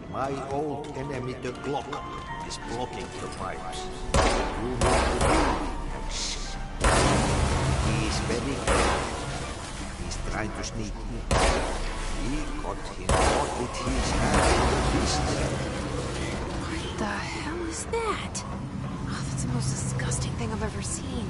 B: my old enemy, the Glock, is blocking the pipes. You need to move. Shh. He is very careful. He's trying to sneak in. He got him caught with his hand on the pistol.
A: What the hell is that? Oh, that's the most disgusting thing I've ever seen.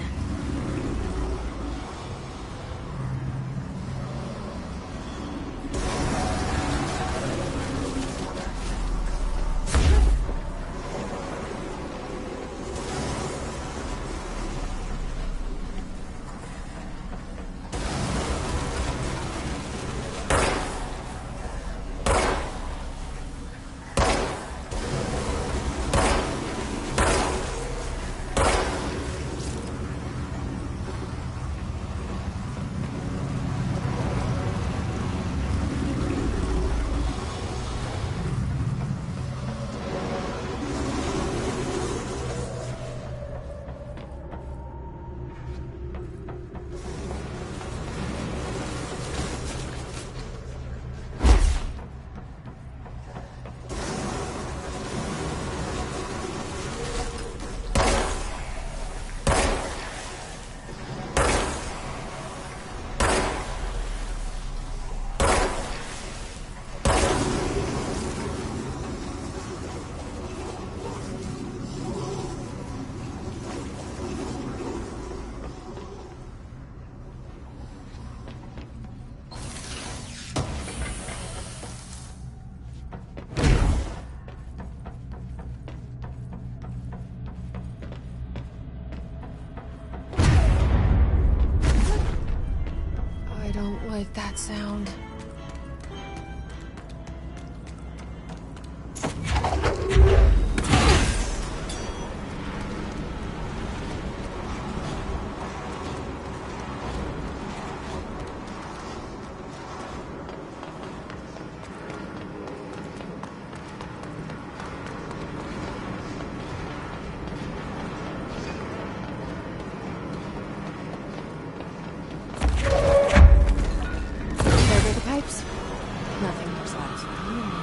A: I don't like that sound. Nothing more satisfying.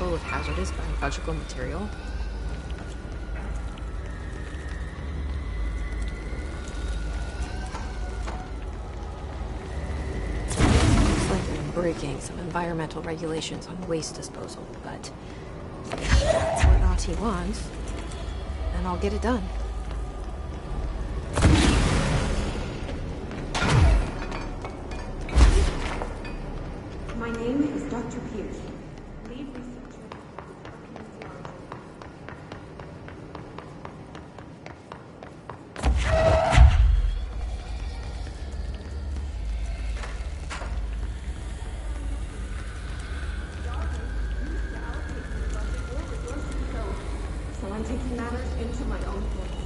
A: full of hazardous biological material. Looks like they're breaking some environmental regulations on waste disposal, but if that's what Ahti wants, then I'll get it done.
M: My name is Dr. Pierce, lead researcher of kinesiology. So I'm taking matters into my own hands.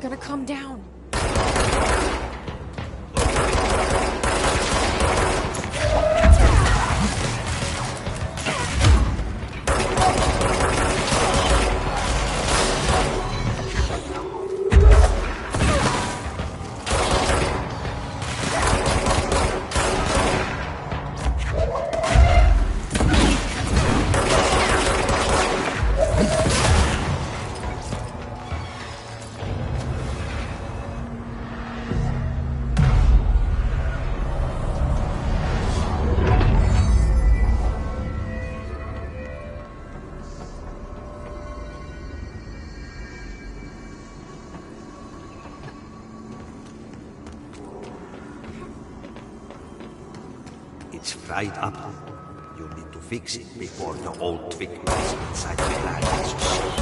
A: gonna come down.
B: It's fried up. You need to fix it before the old twig melts inside the planet.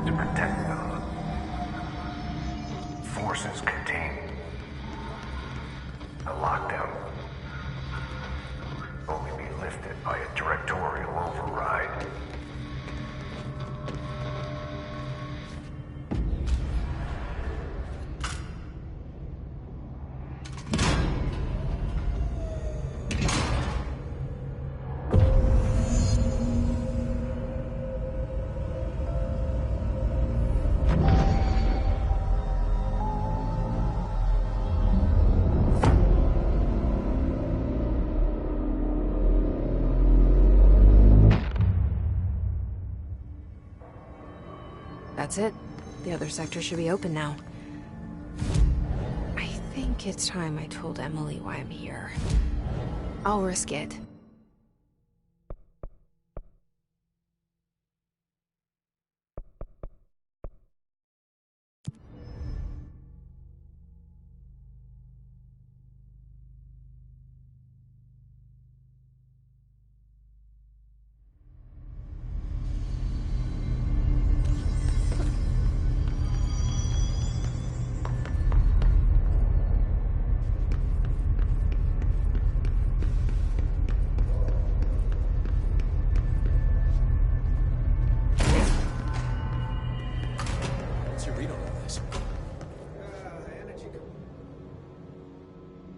D: to protect them. Forces contained. The lockdown will only be lifted by a directorial override.
A: That's it. The other sector should be open now. I think it's time I told Emily why I'm here. I'll risk it.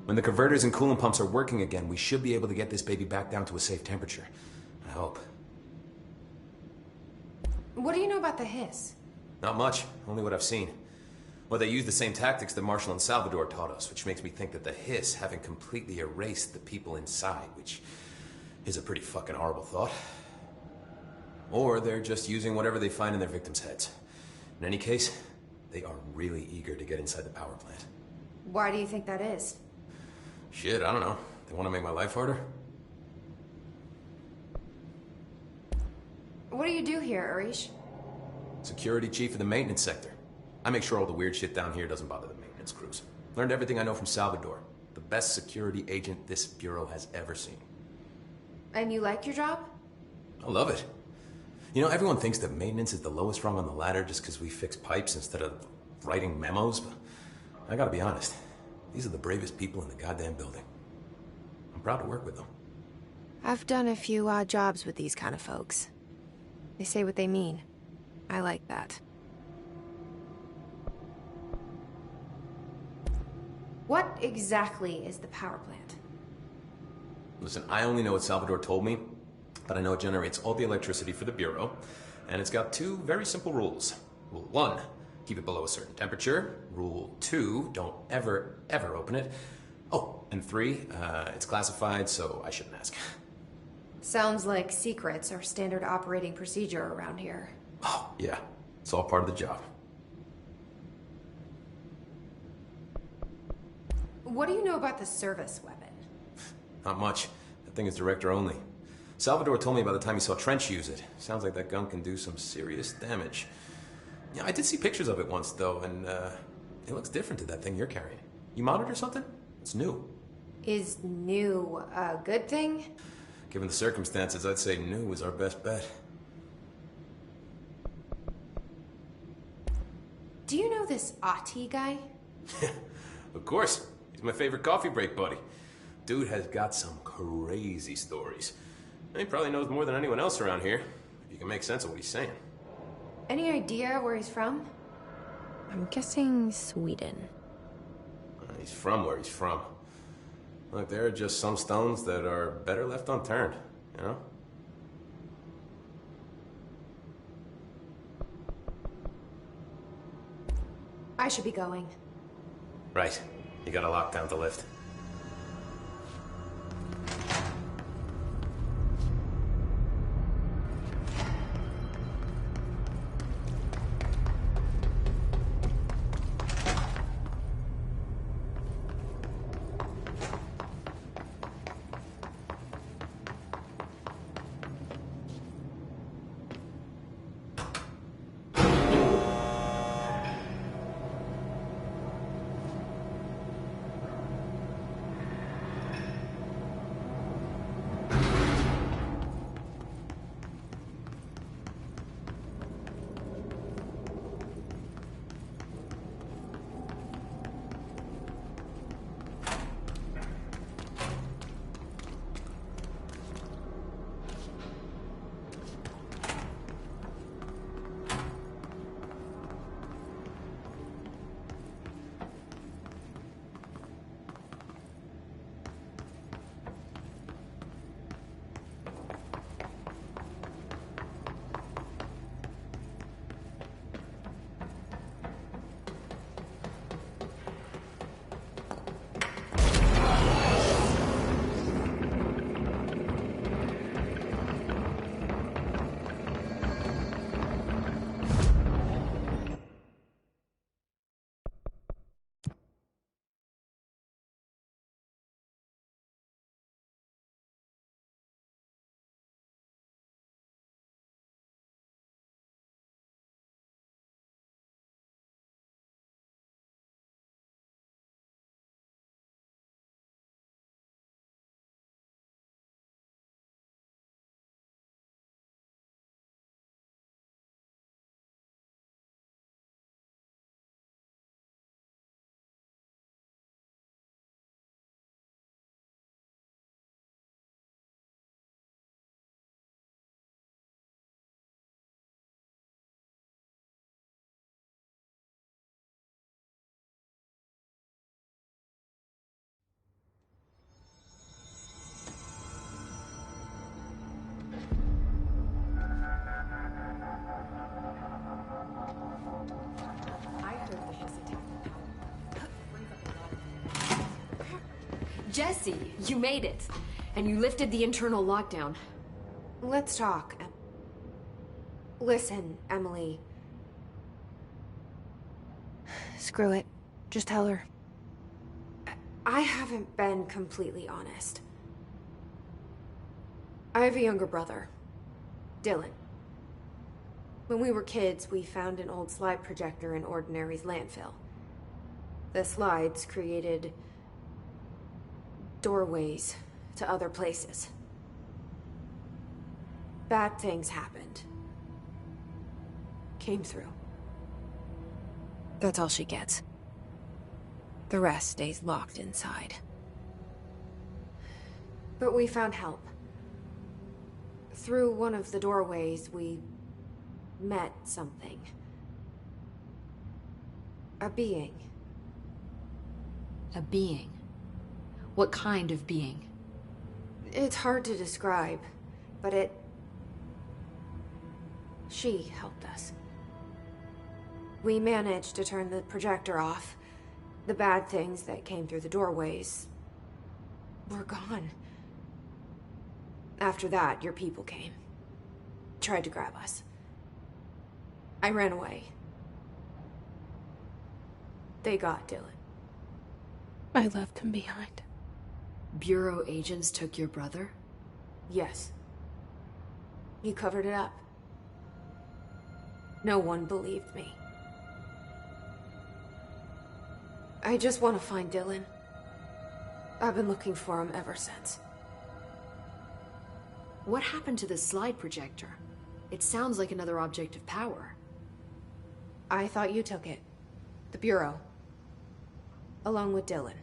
L: When the converters and coolant pumps are working again, we should be able to get this baby back down to a safe temperature. I hope.
E: What do you know about the hiss?
L: Not much, only what I've seen. Well, they use the same tactics that Marshall and Salvador taught us, which makes me think that the hiss haven't completely erased the people inside, which is a pretty fucking horrible thought. Or they're just using whatever they find in their victims' heads. In any case, they are really eager to get inside the power plant.
E: Why do you think that is?
L: Shit, I don't know. They want to make my life harder?
E: What do you do here, Arish?
L: Security chief of the maintenance sector. I make sure all the weird shit down here doesn't bother the maintenance crews. Learned everything I know from Salvador. The best security agent this bureau has ever seen.
E: And you like your job?
L: I love it. You know, everyone thinks that maintenance is the lowest rung on the ladder just because we fix pipes instead of writing memos, but I gotta be honest. These are the bravest people in the goddamn building. I'm proud to work with them.
A: I've done a few odd jobs with these kind of folks. They say what they mean. I like that.
E: What exactly is the power plant?
L: Listen, I only know what Salvador told me, but I know it generates all the electricity for the Bureau, and it's got two very simple rules. Rule 1, keep it below a certain temperature. Rule 2, don't ever open it. Oh, and 3, it's classified, so I shouldn't ask.
E: Sounds like secrets are standard operating procedure around here.
L: Oh, yeah. It's all part of the job.
E: What do you know about the service weapon?
L: Not much. That thing is director only. Salvador told me by the time he saw Trench use it. Sounds like that gun can do some serious damage. Yeah, I did see pictures of it once, though, and it looks different to that thing you're carrying. You modded or something? It's new.
E: Is new a good thing?
L: Given the circumstances, I'd say new is our best bet.
E: Do you know this Ahti guy?
L: Of course. He's my favorite coffee break buddy. Dude has got some crazy stories. He probably knows more than anyone else around here, if you can make sense of what he's saying.
E: Any idea where he's from?
A: I'm guessing Sweden.
L: He's from where he's from. Look, there are just some stones that are better left unturned, you know?
E: I should be going.
L: Right. You got a lockdown to lift.
F: Jesse, you made it. And you lifted the internal lockdown.
E: Let's talk. Listen, Emily.
A: Screw it. Just tell her.
E: I haven't been completely honest. I have a younger brother, Dylan. When we were kids, we found an old slide projector in Ordinary's landfill. The slides created doorways to other places. Bad things happened. Came through.
A: That's all she gets. The rest stays locked inside.
E: But we found help. Through one of the doorways, we met something. A being.
F: A being? What kind of being?
E: It's hard to describe, but she helped us. We managed to turn the projector off. The bad things that came through the doorways were gone. After that, your people came. Tried to grab us. I ran away. They got Dylan.
A: I left him behind.
F: Bureau agents took your brother?
E: Yes. You covered it up. No one believed me. I just want to find Dylan. I've been looking for him ever since.
F: What happened to the slide projector? It sounds like another object of power.
E: I thought you took it. The Bureau. Along with Dylan.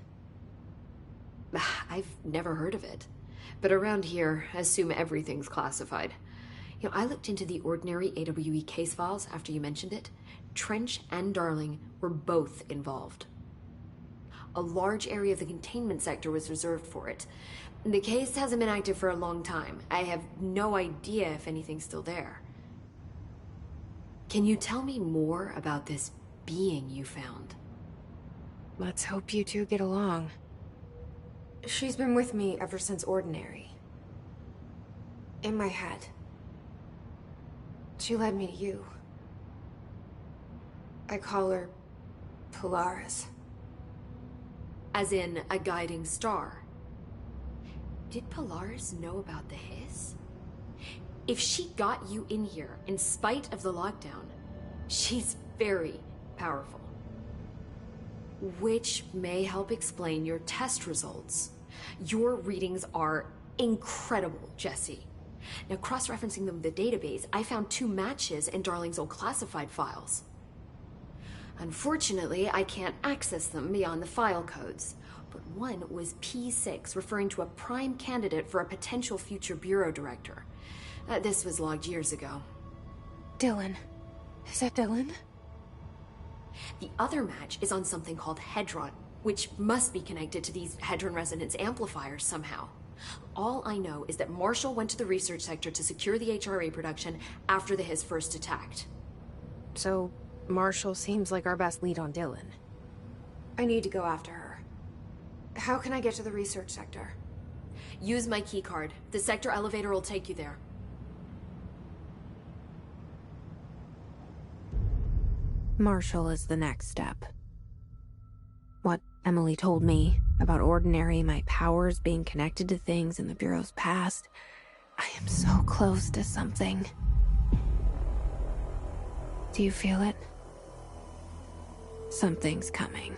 F: I've never heard of it. But around here, I assume everything's classified. You know, I looked into the Ordinary AWE case files after you mentioned it. Trench and Darling were both involved. A large area of the containment sector was reserved for it. The case hasn't been active for a long time. I have no idea if anything's still there. Can you tell me more about this being you found?
A: Let's hope you two get along.
E: She's been with me ever since Ordinary. In my head. She led me to you. I call her Polaris.
F: As in, a guiding star. Did Polaris know about the hiss? If she got you in here in spite of the lockdown, she's very powerful. Which may help explain your test results. Your readings are incredible, Jesse. Now, cross-referencing them with the database, I found 2 matches in Darling's old classified files. Unfortunately, I can't access them beyond the file codes. But one was P6, referring to a prime candidate for a potential future bureau director. This was logged years ago.
A: Dylan. Is that Dylan?
F: The other match is on something called Hedron, which must be connected to these Hedron resonance amplifiers somehow. All I know is that Marshall went to the research sector to secure the HRA production after the Hiss first attacked.
A: So, Marshall seems like our best lead on Dylan.
E: I need to go after her. How can I get to the research sector?
F: Use my keycard. The sector elevator will take you there.
A: Marshall is the next step. What Emily told me about Ordinary, my powers being connected to things in the Bureau's past. I am so close to something. Do you feel it? Something's coming.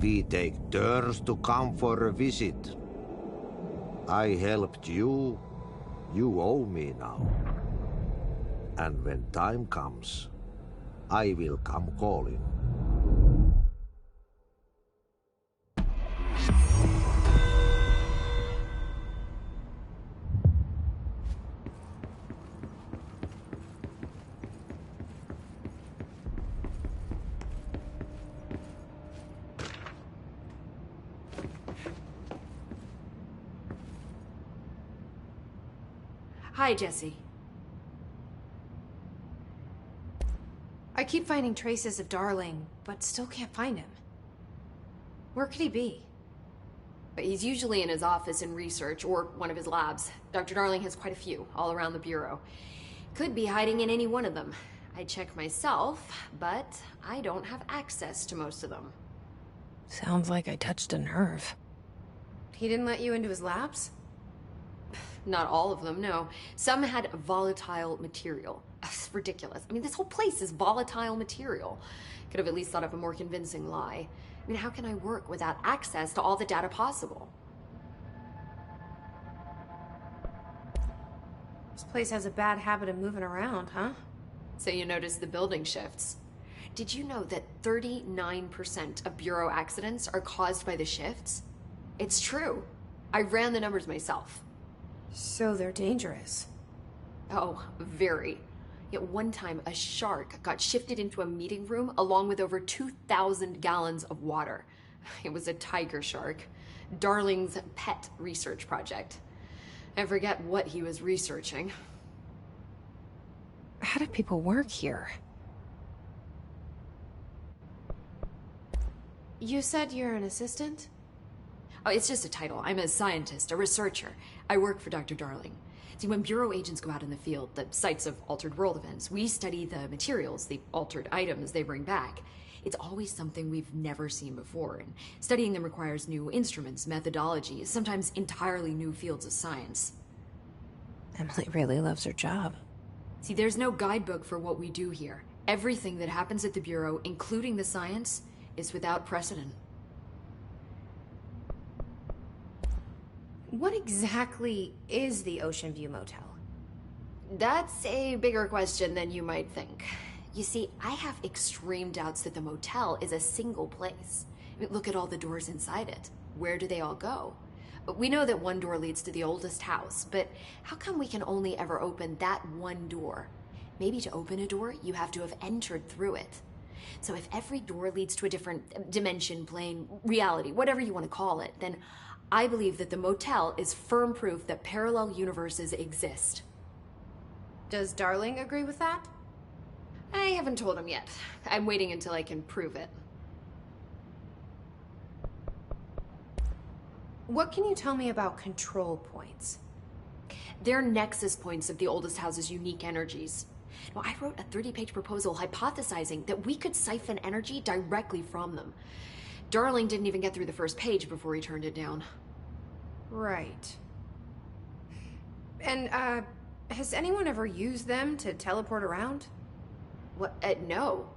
B: We take turns to come for a visit. I helped you. You owe me now. And when time comes, I will come calling.
F: Hi, Jesse.
E: I keep finding traces of Darling, but still can't find him. Where could he be?
F: But he's usually in his office in research, or one of his labs. Dr. Darling has quite a few, all around the Bureau. Could be hiding in any one of them. I check myself, but I don't have access to most of them.
A: Sounds like I touched a nerve.
E: He didn't let you into his labs?
F: Not all of them, no. Some had volatile material. It's ridiculous. I mean, this whole place is volatile material. Could have at least thought of a more convincing lie. I mean, how can I work without access to all the data possible?
E: This place has a bad habit of moving around, huh?
F: So you notice the building shifts. Did you know that 39% of Bureau accidents are caused by the shifts? It's true. I ran the numbers myself.
E: So they're dangerous.
F: Oh, very. Yet one time, a shark got shifted into a meeting room along with over 2,000 gallons of water. It was a tiger shark. Darling's pet research project. I forget what he was researching.
A: How do people work here?
E: You said you're an assistant?
F: Oh, it's just a title. I'm a scientist, a researcher. I work for Dr. Darling. See, when Bureau agents go out in the field, the sites of altered world events, we study the materials, the altered items they bring back. It's always something we've never seen before, and studying them requires new instruments, methodologies, sometimes entirely new fields of science.
A: Emily really loves her job.
F: See, there's no guidebook for what we do here. Everything that happens at the Bureau, including the science, is without precedent.
E: What exactly is the Ocean View Motel?
F: That's a bigger question than you might think. You see, I have extreme doubts that the motel is a single place. I mean, look at all the doors inside it. Where do they all go? We know that one door leads to the oldest house, but how come we can only ever open that one door? Maybe to open a door, you have to have entered through it. So if every door leads to a different dimension, plane, reality, whatever you want to call it, then I believe that the motel is firm proof that parallel universes exist.
E: Does Darling agree with that?
F: I haven't told him yet. I'm waiting until I can prove it.
E: What can you tell me about control points?
F: They're nexus points of the oldest house's unique energies. Now, I wrote a 30-page proposal hypothesizing that we could siphon energy directly from them. Darling didn't even get through the first page before he turned it down.
E: Right. And, has anyone ever used them to teleport around?
F: What? No.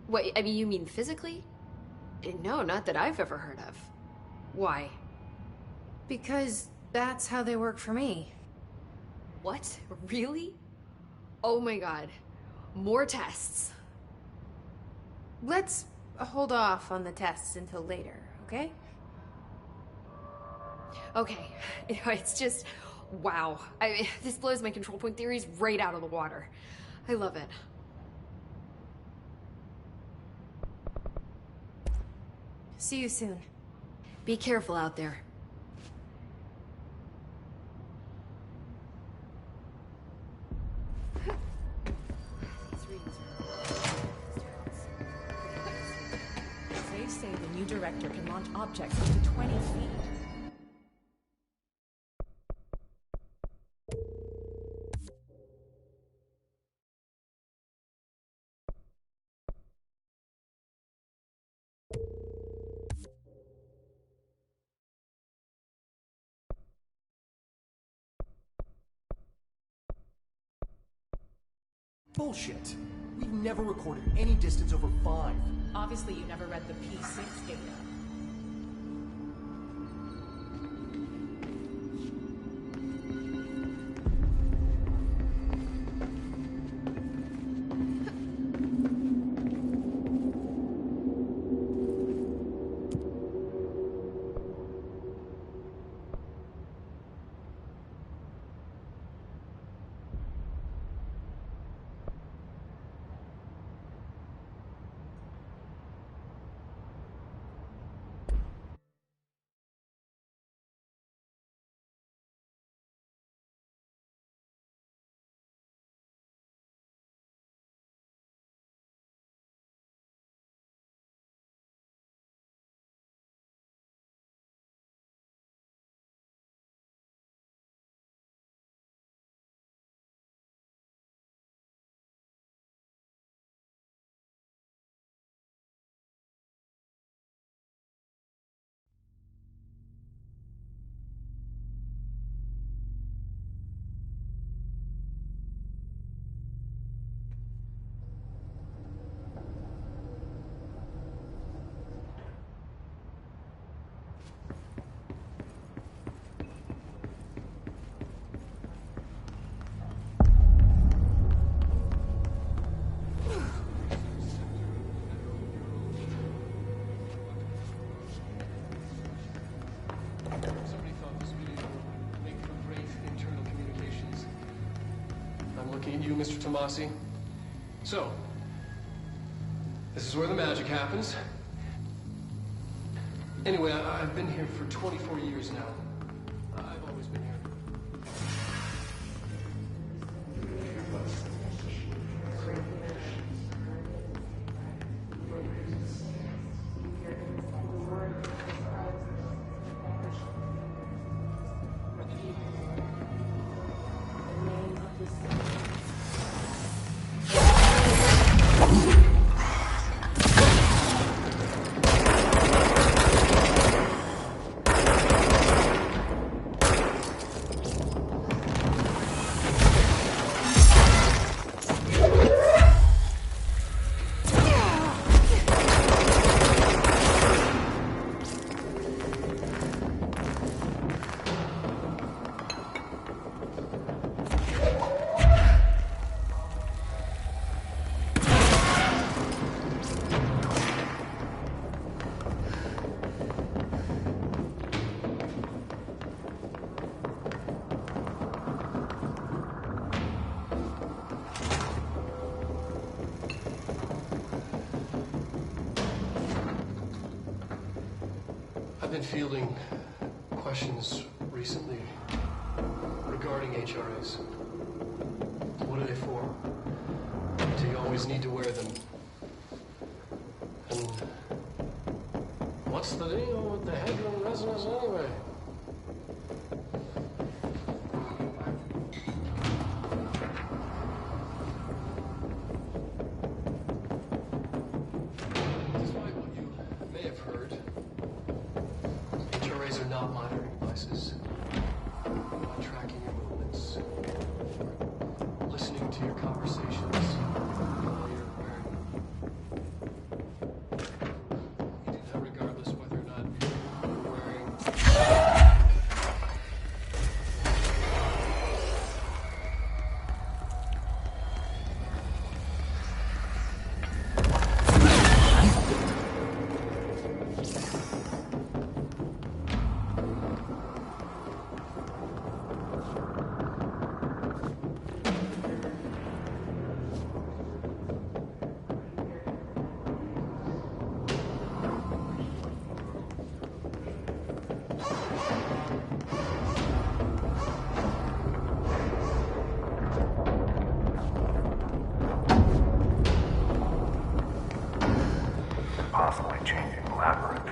F: What, I mean, you mean physically? No, not that I've ever heard of. Why?
E: Because that's how they work for me.
F: What? Really? Oh my god. More tests.
E: Let's hold off on the tests until later, okay?
F: Okay. It's just, wow. This blows my control point theories right out of the water. I love it.
E: See you soon.
F: Be careful out there.
J: They say the new director can launch objects up to 20 feet.
N: Bullshit. We've never recorded any distance over 5.
J: Obviously, you never read the P6 data.
C: Mr. Tomasi. So, this is where the magic happens. Anyway, I've been here for 24 years now. I've always been here. I've been fielding questions recently regarding HRAs. What are they for? Do you always need to wear them? And what's the deal with the Hedron resonance anyway? Despite what you may have heard, HRAs are not monitoring devices. Not tracking your movements. Listening to your conversations while you're wearing them. You do that regardless whether or not you're wearing...
D: Possibly changing labyrinth.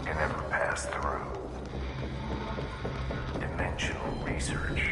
D: Can never pass through. Dimensional research.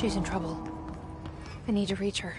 A: She's in trouble. I need to reach her.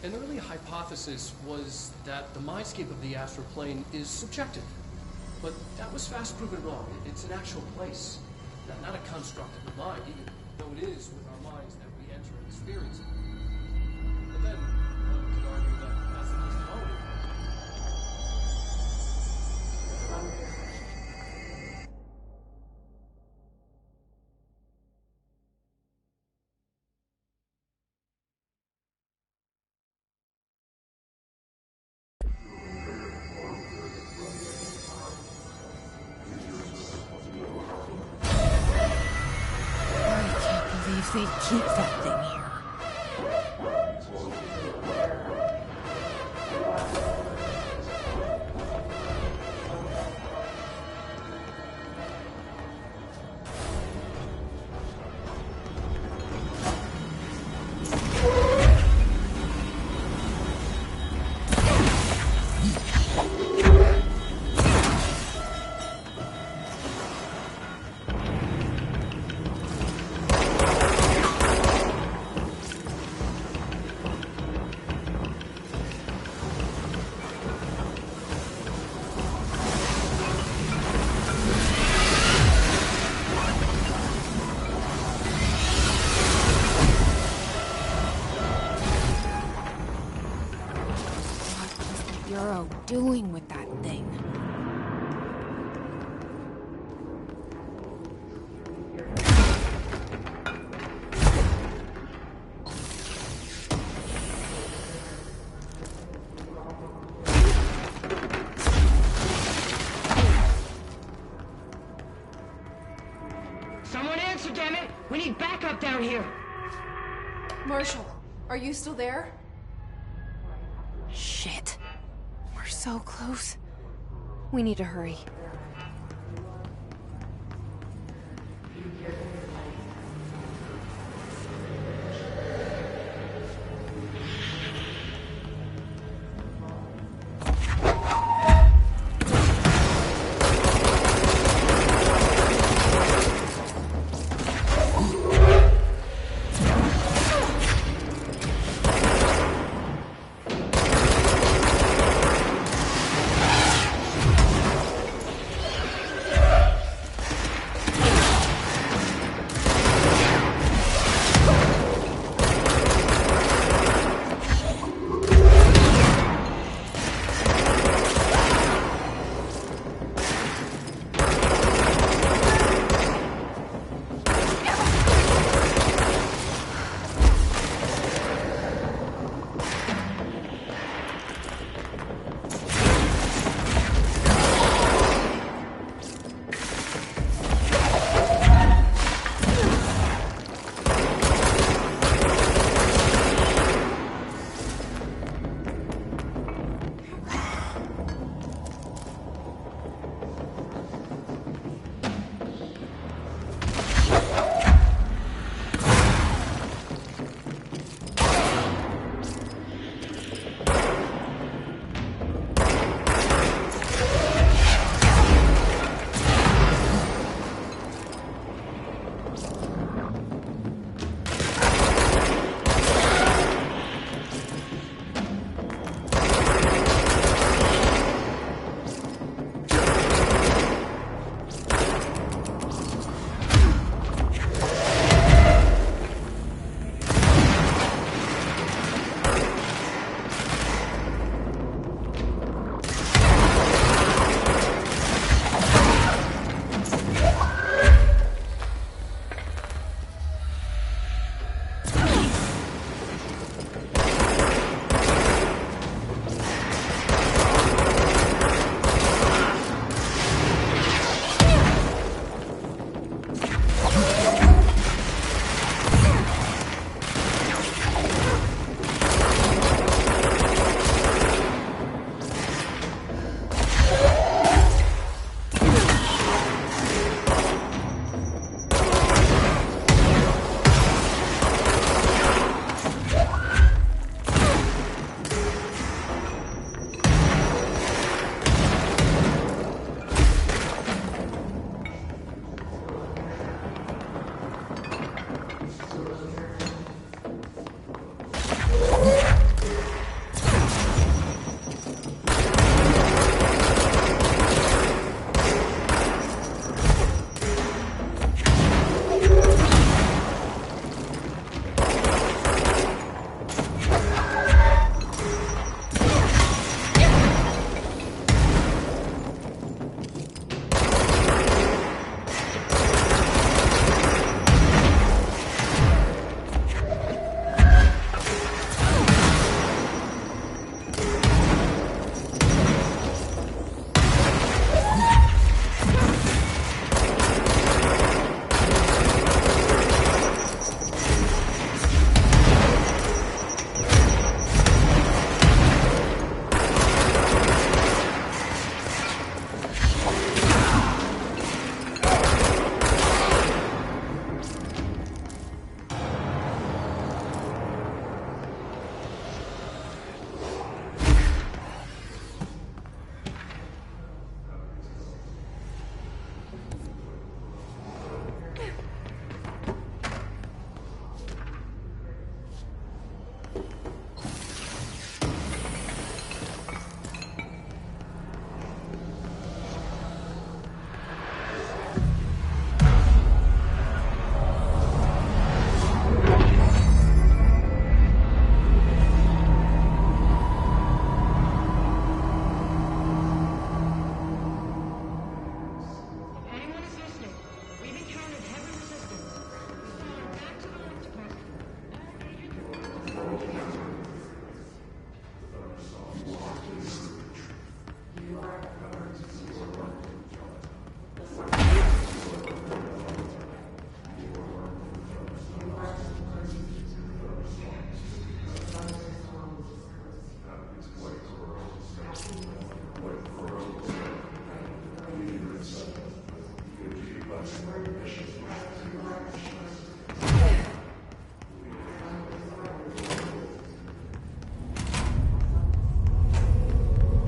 C: An early hypothesis was that the mindscape of the astral plane is subjective. But that was fast proven wrong. It's an actual place, not a construct of the mind, even though it is with our minds that we enter and experience it. But then, one could argue that that's the case to all.
A: They'd keep that thing here. Doing with that thing?
O: Someone answer, damn it! We need backup down here!
J: Marshall, are you still there?
A: Shit. We're so close. We need to hurry.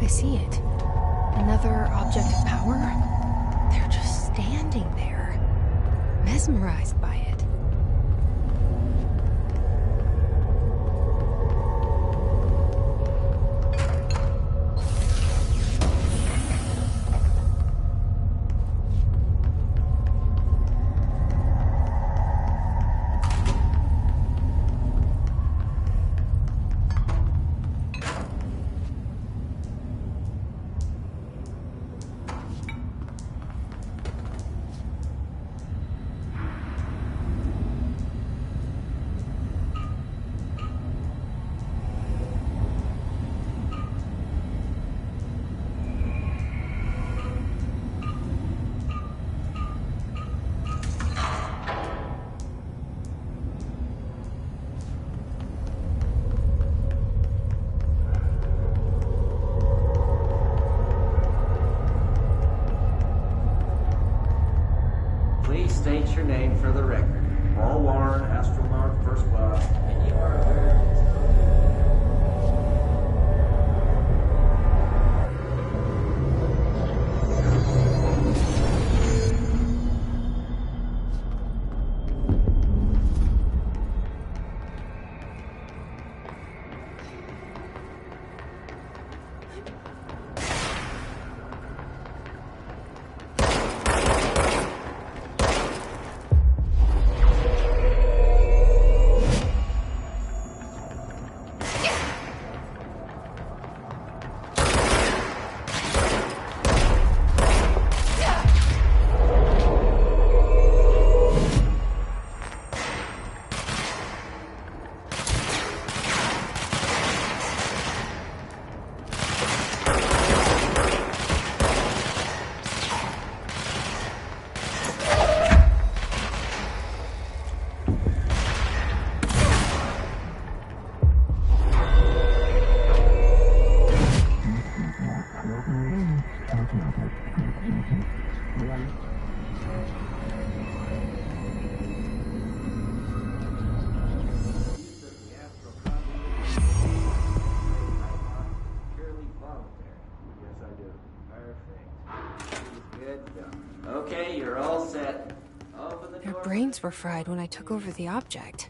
A: I see it. Another object of power? They're just standing there, mesmerized by it.
P: Please state your name for the record. Paul Warren, astronaut, first class. And you are very... Okay, you're all set. Open the
A: Their
P: door.
A: brains were fried when I took over the object.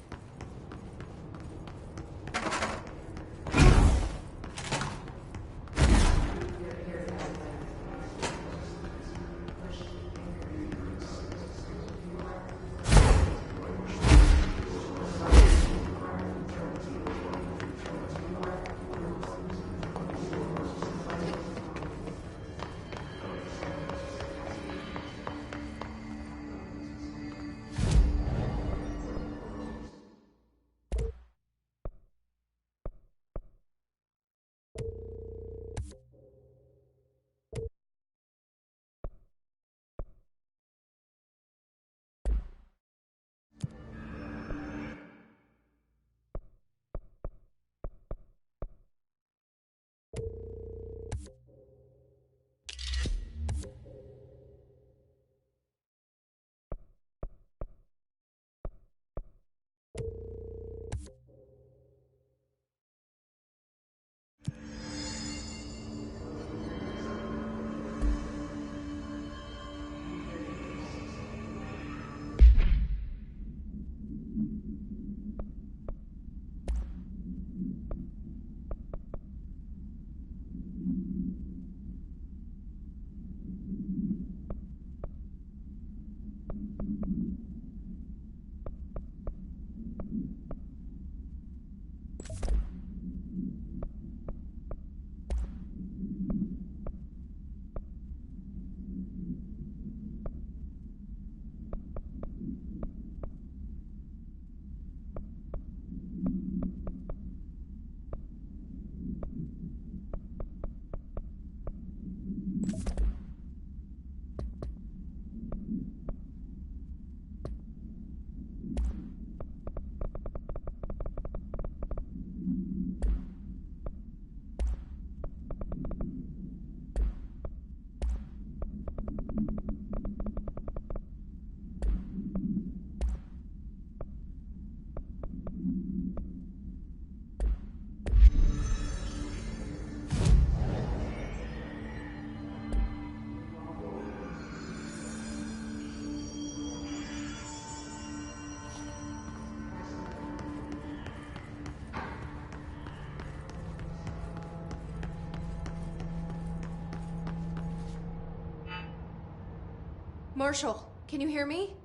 E: Marshall, can you hear me?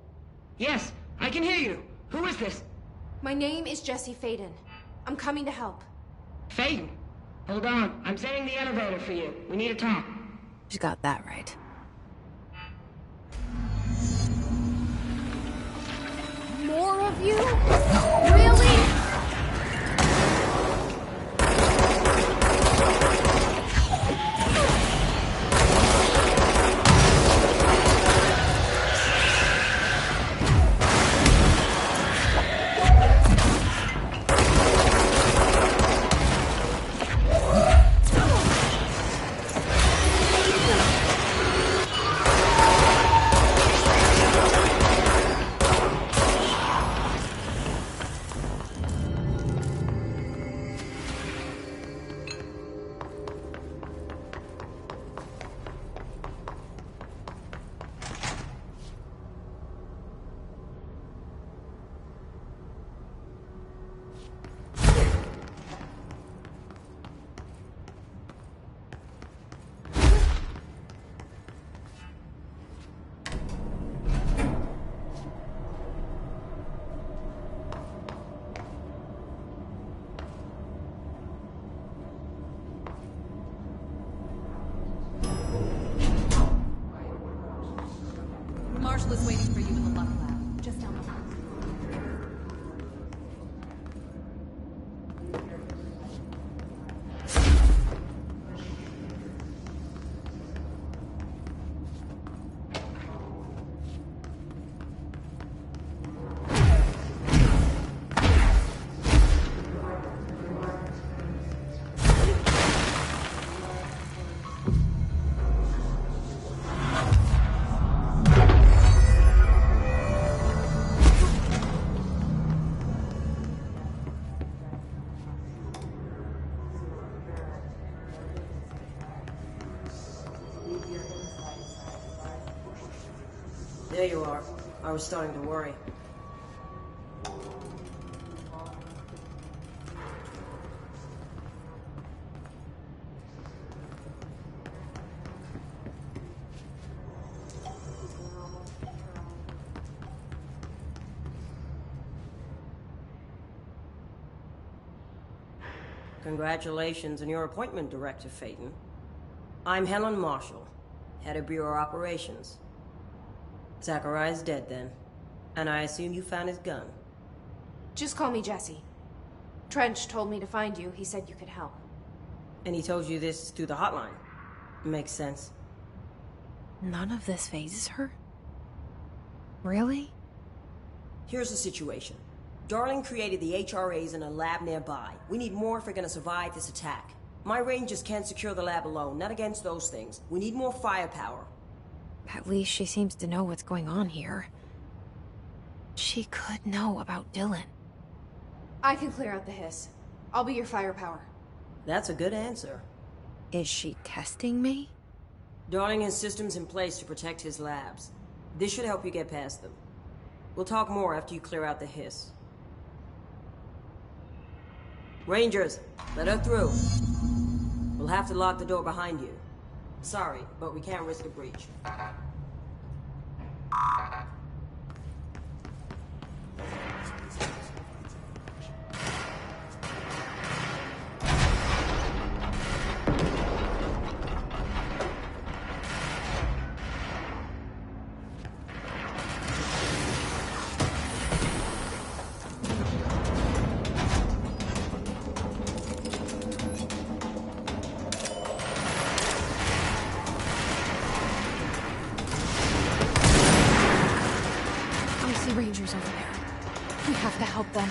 O: Yes, I can hear you. Who is this?
E: My name is Jesse Faden. I'm coming to help.
O: Faden? Hold on. I'm setting the elevator for you. We need to talk.
A: She's got that right.
E: More of you? Really?
J: Marshall is waiting for you in the Luck Lab, just down the hall.
Q: There you are. I was starting to worry. Congratulations on your appointment, Director Faden. I'm Helen Marshall, head of Bureau Operations. Zachariah's dead then, and I assume you found his gun.
E: Just call me Jesse. Trench told me to find you. He said you could help.
Q: And he told you this through the hotline. Makes sense.
A: None of this phases her? Really?
Q: Here's the situation. Darling created the HRAs in a lab nearby. We need more if we're gonna survive this attack. My rangers can't secure the lab alone, not against those things. We need more firepower.
A: At least she seems to know what's going on here. She could know about Dylan.
E: I can clear out the hiss. I'll be your firepower.
Q: That's a good answer.
A: Is she testing me?
Q: Darling has systems in place to protect his labs. This should help you get past them. We'll talk more after you clear out the hiss. Rangers, let her through. We'll have to lock the door behind you. Sorry, but we can't risk a breach.
A: Rangers over there. We have to help them.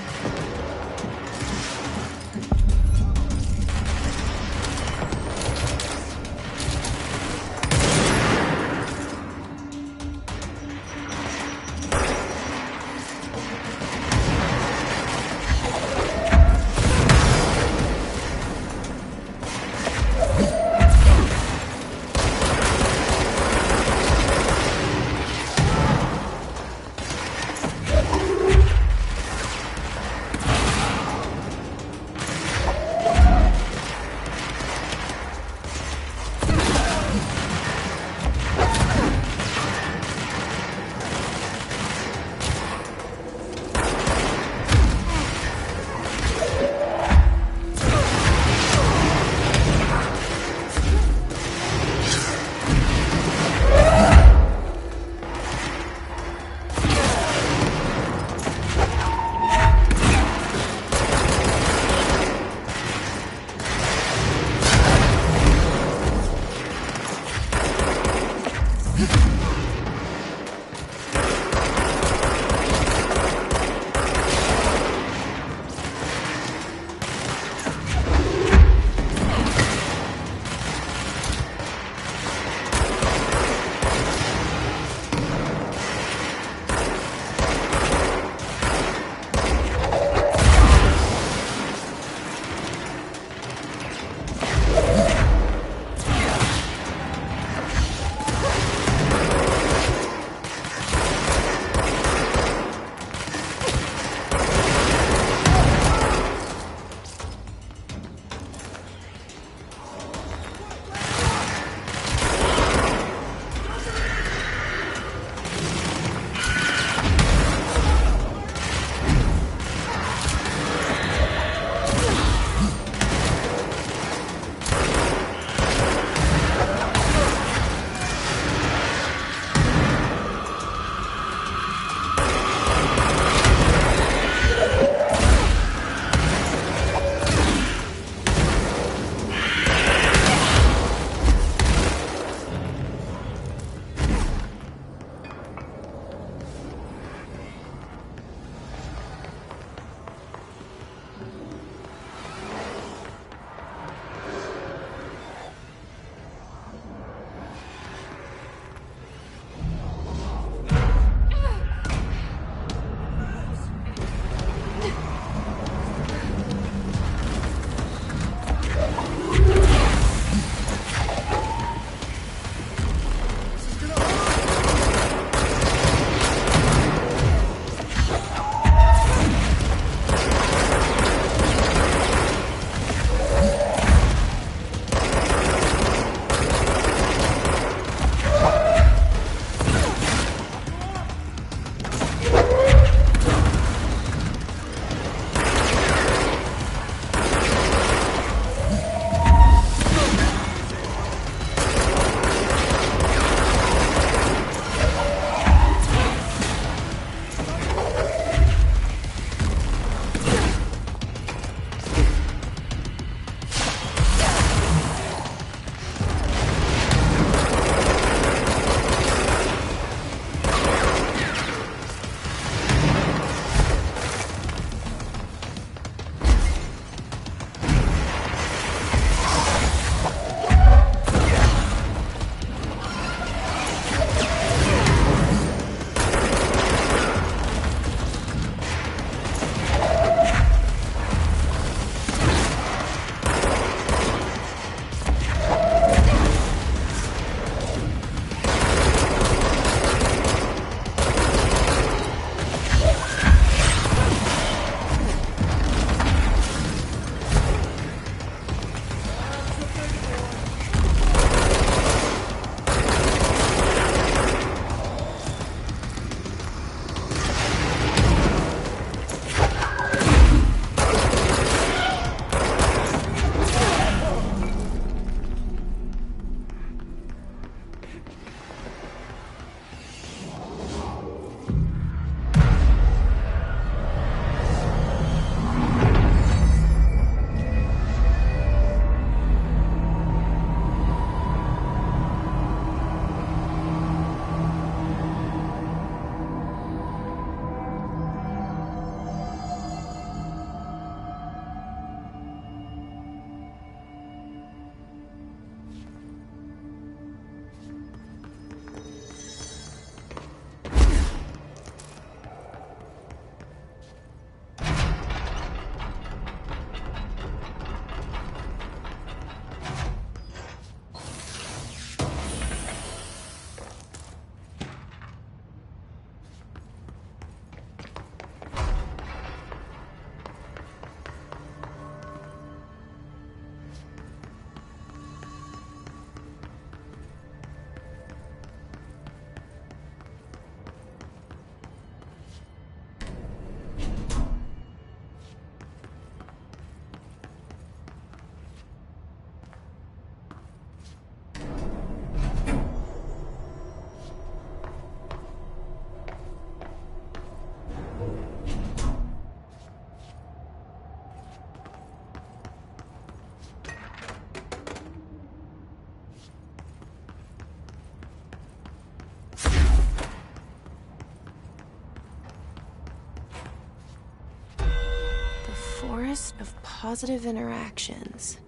A: Forest of positive interactions.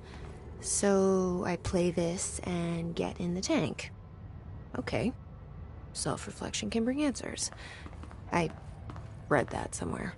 A: So I play this and get in the tank. Okay. Self-reflection can bring answers. I read that somewhere.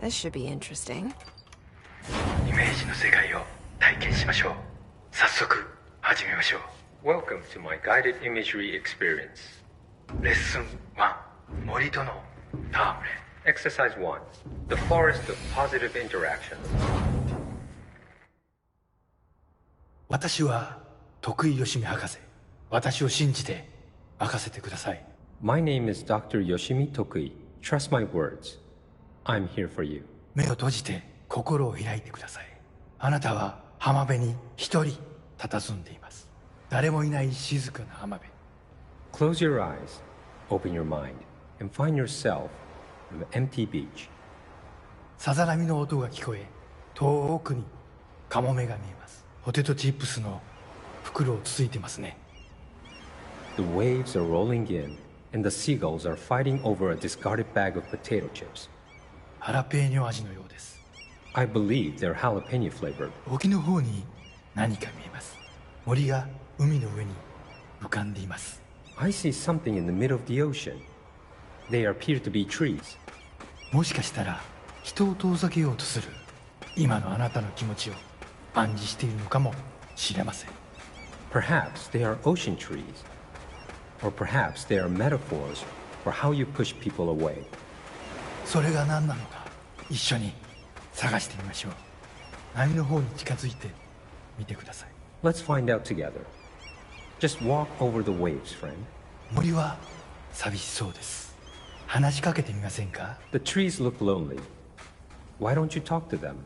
A: This should be interesting.
R: イメージの世界を体験しましょう。早速始めましょう。Welcome to my guided imagery experience. レッスン1、森との戯れ。Exercise 1, the forest of positive interactions. 私は徳井義美博士。私を信じて任せてください。
S: My name is Dr. Yoshimi Tokui. Trust my words. I'm here for you.
R: 目を閉じて心を開いてください。あなたは浜辺に一人佇んでいます。誰もいない静かな浜辺。
S: Close your eyes, open your mind, and find yourself on an empty beach.
R: さざ波の音が聞こえ、遠くにカモメが見えます。ポテトチップスの袋をつついてますね。
S: The waves are rolling in, and the seagulls are fighting over a discarded bag of potato chips.
R: ハラペーニョ味のようです。
S: I believe they're jalapeno flavored.
R: 沖の方に何か見えます。森が海の上に浮かんでいます。
S: I see something in the middle of the ocean. They appear to be trees.
R: もしかしたら人を遠ざけようとする今のあなたの気持ちを暗示しているのかもしれません。
S: Perhaps they are ocean trees. Or perhaps they are metaphors for how you push people away.
R: それが何なのか一緒に探してみましょう。波の方に近づいてみてください。
S: Let's find out together. Just walk over the waves, friend.
R: 森は寂しそうです。話しかけてみませんか？
S: The trees look lonely. Why don't you talk to them?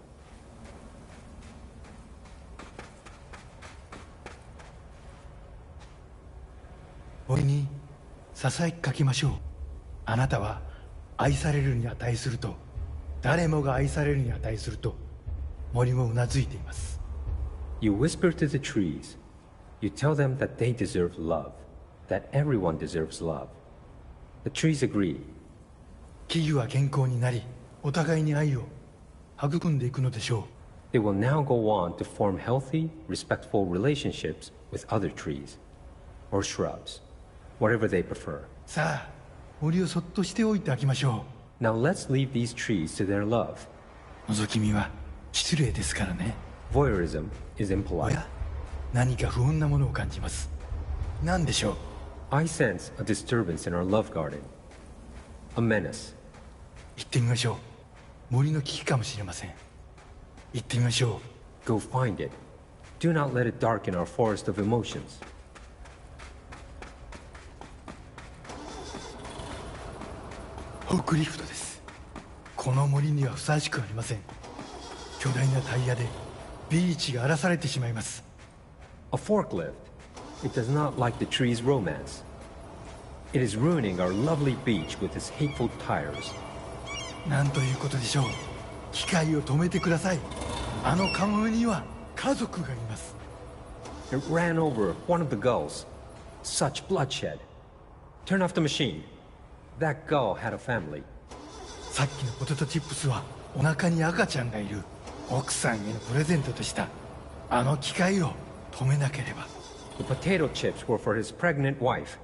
R: 森にささやきかけましょう。あなたは愛されるに値すると、誰もが愛されるに値すると
T: 森もうなずいています。
S: You whisper to the trees. You tell them that they deserve love, that everyone deserves love. The trees agree.
T: 木々は健康になり、お互いに愛を育んでいくのでしょう。
S: They will now go on to form healthy, respectful relationships with other trees, or shrubs, whatever they prefer.
T: さあ、森をそっとしておいてあげましょう。
S: Now let's leave these trees to their love.
T: 覗き見は失礼ですからね。
S: Voyeurism is impolite.
T: おや、何か不穏なものを感じます。何でしょう。
S: I sense a disturbance in our love garden. A menace.
T: 行ってみましょう。森の危機かもしれません。行ってみましょ
S: う。Go find it. Do not let it darken our forest of emotions.
T: フォークリフトです。この森にはふさわしくありません。巨大なタイヤでビーチが荒らされてしまいます。
S: A forklift. It does not like the tree's romance. It is ruining our lovely beach with its hateful tires.
T: なんということでしょう。機械を止めてください。あのカモメには家族がいます。
S: It ran over one of the gulls. Such bloodshed. Turn off the machine. That gull had a family.
T: さっきのポテトチップスはお腹に赤ちゃんがいる奥さんへのプレゼントとしたあの機械を止めなければ。
S: The potato chips were for his pregnant wife.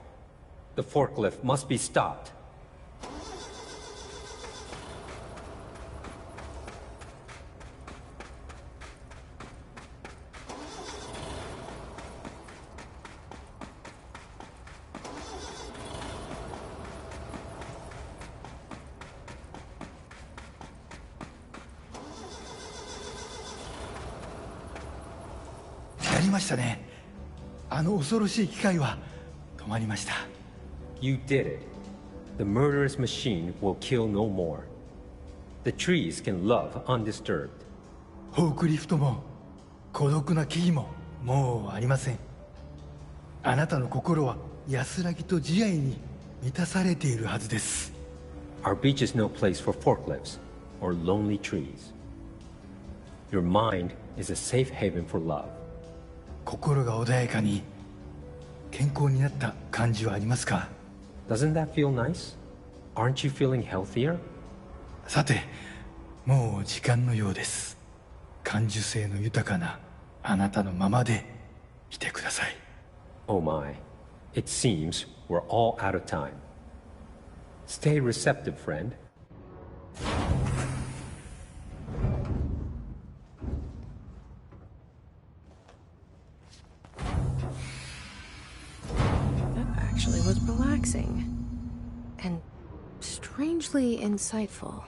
S: The forklift must be stopped. You did it. The murderous machine will kill no more. The trees can love undisturbed.
T: フォークリフトも孤独な木々ももうありません。あなたの心は安らぎと慈愛に満たされているはずです。
S: Our beach is no place for forklifts or lonely trees. Your mind is a safe haven for love.
T: 心が穏やかに健康になった感じはありますか？
S: Doesn't that feel nice? Aren't you feeling healthier?
T: さて、もう時間のようです。感受性の豊かなあなたのままでいてください。
S: Oh my, it seems we're all out of time. Stay receptive, friend.
A: Actually was relaxing and strangely insightful.